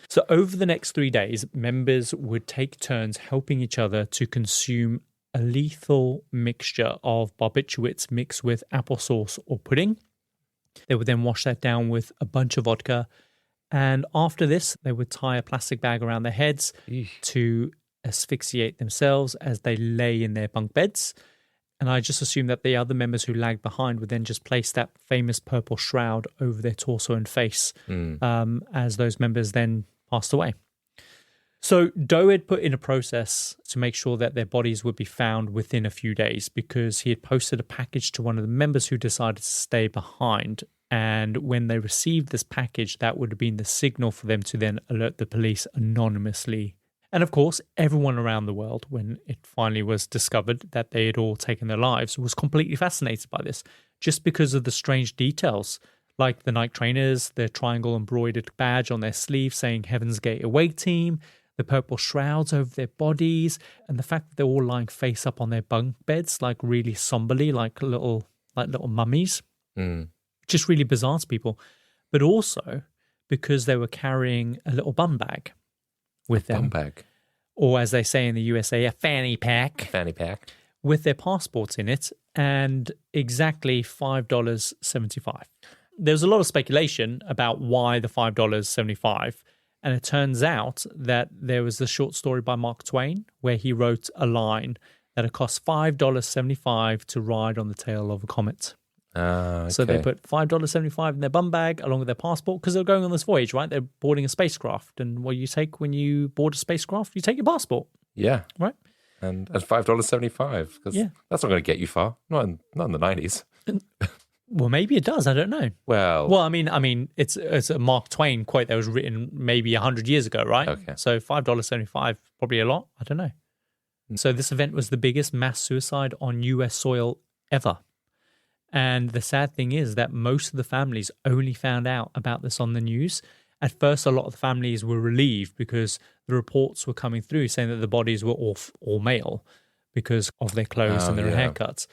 Speaker 1: So over the next 3 days, members would take turns helping each other to consume a lethal mixture of barbiturates mixed with applesauce or pudding. They would then wash that down with a bunch of vodka. And after this, they would tie a plastic bag around their heads to asphyxiate themselves as they lay in their bunk beds. And I just assume that the other members who lagged behind would then just place that famous purple shroud over their torso and face as those members then passed away. So Doe had put in a process to make sure that their bodies would be found within a few days because he had posted a package to one of the members who decided to stay behind. And when they received this package, that would have been the signal for them to then alert the police anonymously. And of course, everyone around the world, when it finally was discovered that they had all taken their lives, was completely fascinated by this, just because of the strange details, like the Nike trainers, their triangle embroidered badge on their sleeve saying Heaven's Gate Away Team, the purple shrouds over their bodies, and the fact that they're all lying face up on their bunk beds, like really somberly, like little mummies. Just really bizarre to people. But also because they were carrying a little bum bag with them.
Speaker 2: Bum bag.
Speaker 1: Or as they say in the USA, a fanny pack.
Speaker 2: A fanny pack.
Speaker 1: With their passports in it and exactly $5.75. There was a lot of speculation about why the $5.75. And it turns out that there was a short story by Mark Twain where he wrote a line that it cost $5.75 to ride on the tail of a comet.
Speaker 2: Okay.
Speaker 1: So they put $5.75 in their bum bag along with their passport because they're going on this voyage, right? They're boarding a spacecraft. And what you take when you board a spacecraft, you take your passport.
Speaker 2: Yeah.
Speaker 1: Right?
Speaker 2: And $5.75 because that's not going to get you far. Not in the 90s.
Speaker 1: Well, maybe it does. I don't know.
Speaker 2: Well,
Speaker 1: I mean, it's a Mark Twain quote that was written maybe 100 years ago, right?
Speaker 2: Okay.
Speaker 1: So $5.75, probably a lot. I don't know. So this event was the biggest mass suicide on US soil ever. And the sad thing is that most of the families only found out about this on the news. At first, a lot of the families were relieved because the reports were coming through saying that the bodies were all male because of their clothes and their haircuts.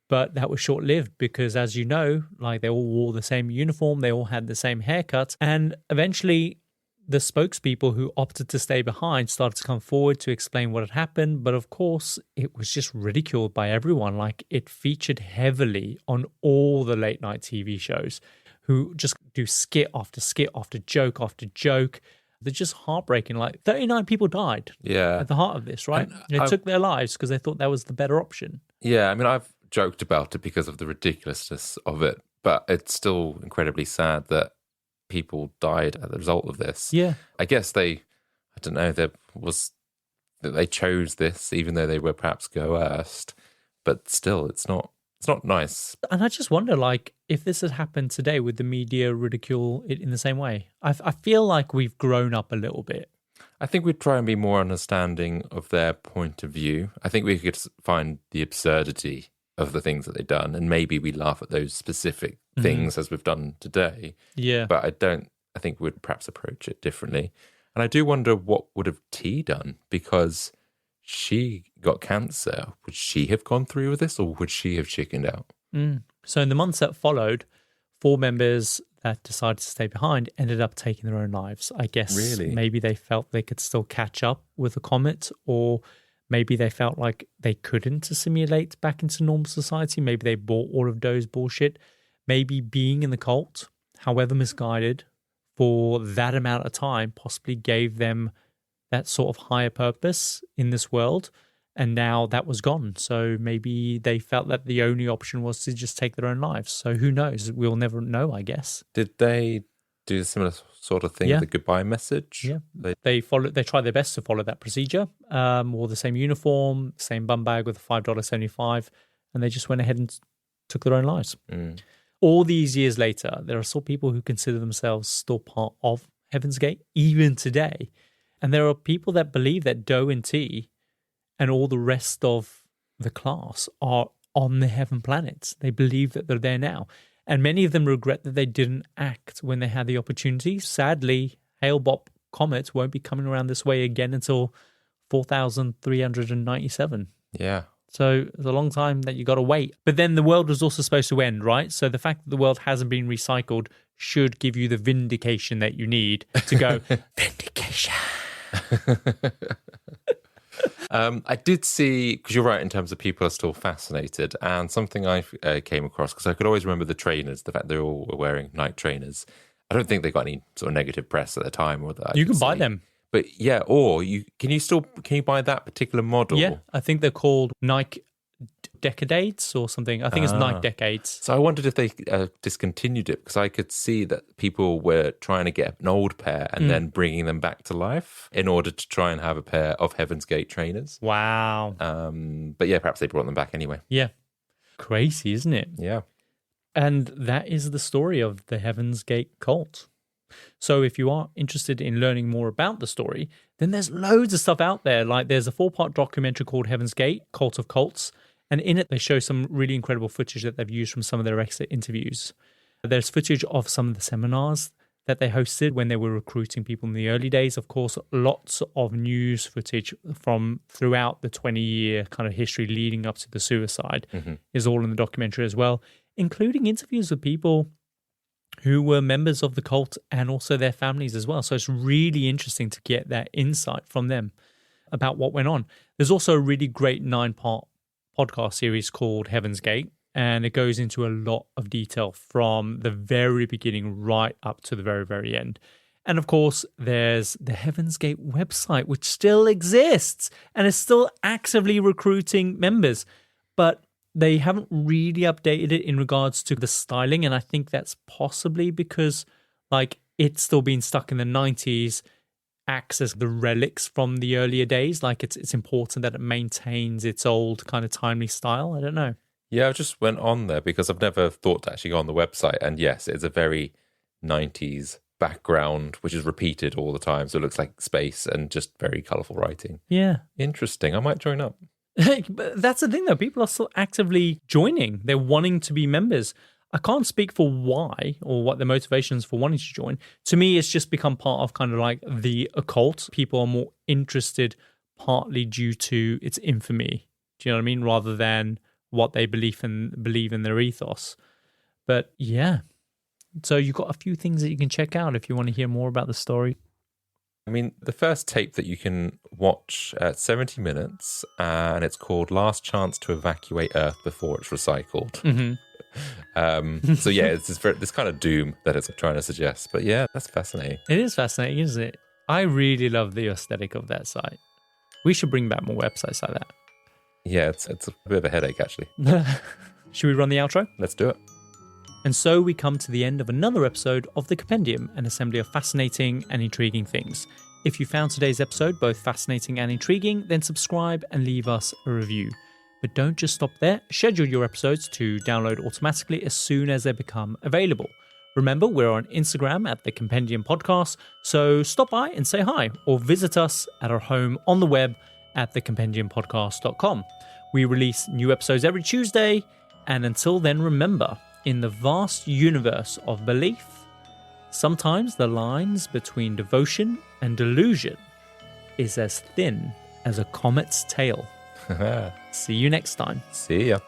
Speaker 1: But that was short-lived because, as you know, like they all wore the same uniform, they all had the same haircuts. And eventually, the spokespeople who opted to stay behind started to come forward to explain what had happened. But of course, it was just ridiculed by everyone. Like it featured heavily on all the late-night TV shows who just do skit after skit after joke. They're just heartbreaking. Like 39 people died at the heart of this, right? They took their lives because they thought that was the better option.
Speaker 2: Yeah, I mean, I've joked about it because of the ridiculousness of it, but it's still incredibly sad that people died as a result of this.
Speaker 1: Yeah.
Speaker 2: I guess they chose this even though they were perhaps coerced, but still it's not nice.
Speaker 1: And I just wonder, like, if this had happened today, would the media ridicule it in the same way? I feel like we've grown up a little bit.
Speaker 2: I think we'd try and be more understanding of their point of view. I think we could find the absurdity of the things that they've done, and maybe we laugh at those specific things as we've done today.
Speaker 1: Yeah.
Speaker 2: But I think we'd perhaps approach it differently. And I do wonder what would have T done, because she got cancer. Would she have gone through with this, or would she have chickened out?
Speaker 1: So in the months that followed, 4 members that decided to stay behind ended up taking their own lives. I guess maybe they felt they could still catch up with the comet, or maybe they felt like they couldn't assimilate back into normal society. Maybe they bought all of Doe's bullshit. Maybe being in the cult, however misguided, for that amount of time possibly gave them that sort of higher purpose in this world. And now that was gone. So maybe they felt that the only option was to just take their own lives. So who knows? We'll never know, I guess.
Speaker 2: Did they do a similar sort of thing with the goodbye message?
Speaker 1: Yeah. They tried their best to follow that procedure, wore the same uniform, same bum bag with a $5.75, and they just went ahead and took their own lives. All these years later, there are still people who consider themselves still part of Heaven's Gate, even today. And there are people that believe that Doe and T and all the rest of the class are on the heaven planets. They believe that they're there now. And many of them regret that they didn't act when they had the opportunity. Sadly, Hale-Bopp comets won't be coming around this way again until 4,397.
Speaker 2: Yeah.
Speaker 1: So it's a long time that you got to wait. But then the world was also supposed to end, right? So the fact that the world hasn't been recycled should give you the vindication that you need to go, vindication.
Speaker 2: I did see, because you're right in terms of people are still fascinated, and something I came across, because I could always remember the trainers, the fact they all were wearing night trainers. I don't think they got any sort of negative press at the time. Or that
Speaker 1: You can buy them.
Speaker 2: But yeah, or can you buy that particular model?
Speaker 1: Yeah, I think they're called Nike Decades or something. I think it's Nike Decades.
Speaker 2: So I wondered if they discontinued it, because I could see that people were trying to get an old pair and then bringing them back to life in order to try and have a pair of Heaven's Gate trainers.
Speaker 1: Wow.
Speaker 2: But yeah, perhaps they brought them back anyway.
Speaker 1: Yeah. Crazy, isn't it?
Speaker 2: Yeah.
Speaker 1: And that is the story of the Heaven's Gate cult. So if you are interested in learning more about the story, then there's loads of stuff out there. Like there's a 4-part documentary called Heaven's Gate, Cult of Cults. And in it, they show some really incredible footage that they've used from some of their exit interviews. There's footage of some of the seminars that they hosted when they were recruiting people in the early days. Of course, lots of news footage from throughout the 20-year kind of history leading up to the suicide is all in the documentary as well, including interviews with people who were members of the cult and also their families as well. So it's really interesting to get that insight from them about what went on. There's also a really great 9-part podcast series called Heaven's Gate, and it goes into a lot of detail from the very beginning right up to the very, very end. And of course, there's the Heaven's Gate website, which still exists and is still actively recruiting members. But they haven't really updated it in regards to the styling, and I think that's possibly because like it's still been stuck in the 90s, acts as the relics from the earlier days. Like it's important that it maintains its old kind of timely style. I don't know.
Speaker 2: Yeah, I just went on there because I've never thought to actually go on the website, and yes, it's a very 90s background which is repeated all the time, so it looks like space and just very colourful writing.
Speaker 1: Yeah.
Speaker 2: Interesting. I might join up.
Speaker 1: But that's the thing, though. People are still actively joining. They're wanting to be members. I can't speak for why or what the motivations for wanting to join. To me, it's just become part of kind of like the occult. People are more interested partly due to its infamy. Do you know what I mean? Rather than what they believe in their ethos. But yeah. So you've got a few things that you can check out if you want to hear more about the story.
Speaker 2: I mean, the first tape that you can watch at 70 minutes, and it's called Last Chance to Evacuate Earth Before It's Recycled. So yeah, it's this kind of doom that it's trying to suggest. But yeah, that's fascinating.
Speaker 1: It is fascinating, isn't it? I really love the aesthetic of that site. We should bring back more websites like that.
Speaker 2: Yeah, it's a bit of a headache, actually.
Speaker 1: Should we run the outro?
Speaker 2: Let's do it.
Speaker 1: And so we come to the end of another episode of The Compendium, an assembly of fascinating and intriguing things. If you found today's episode both fascinating and intriguing, then subscribe and leave us a review. But don't just stop there. Schedule your episodes to download automatically as soon as they become available. Remember, we're on Instagram at The Compendium Podcast, so stop by and say hi, or visit us at our home on the web at thecompendiumpodcast.com. We release new episodes every Tuesday, and until then, remember, in the vast universe of belief, sometimes the lines between devotion and delusion is as thin as a comet's tail. See you next time.
Speaker 2: See ya.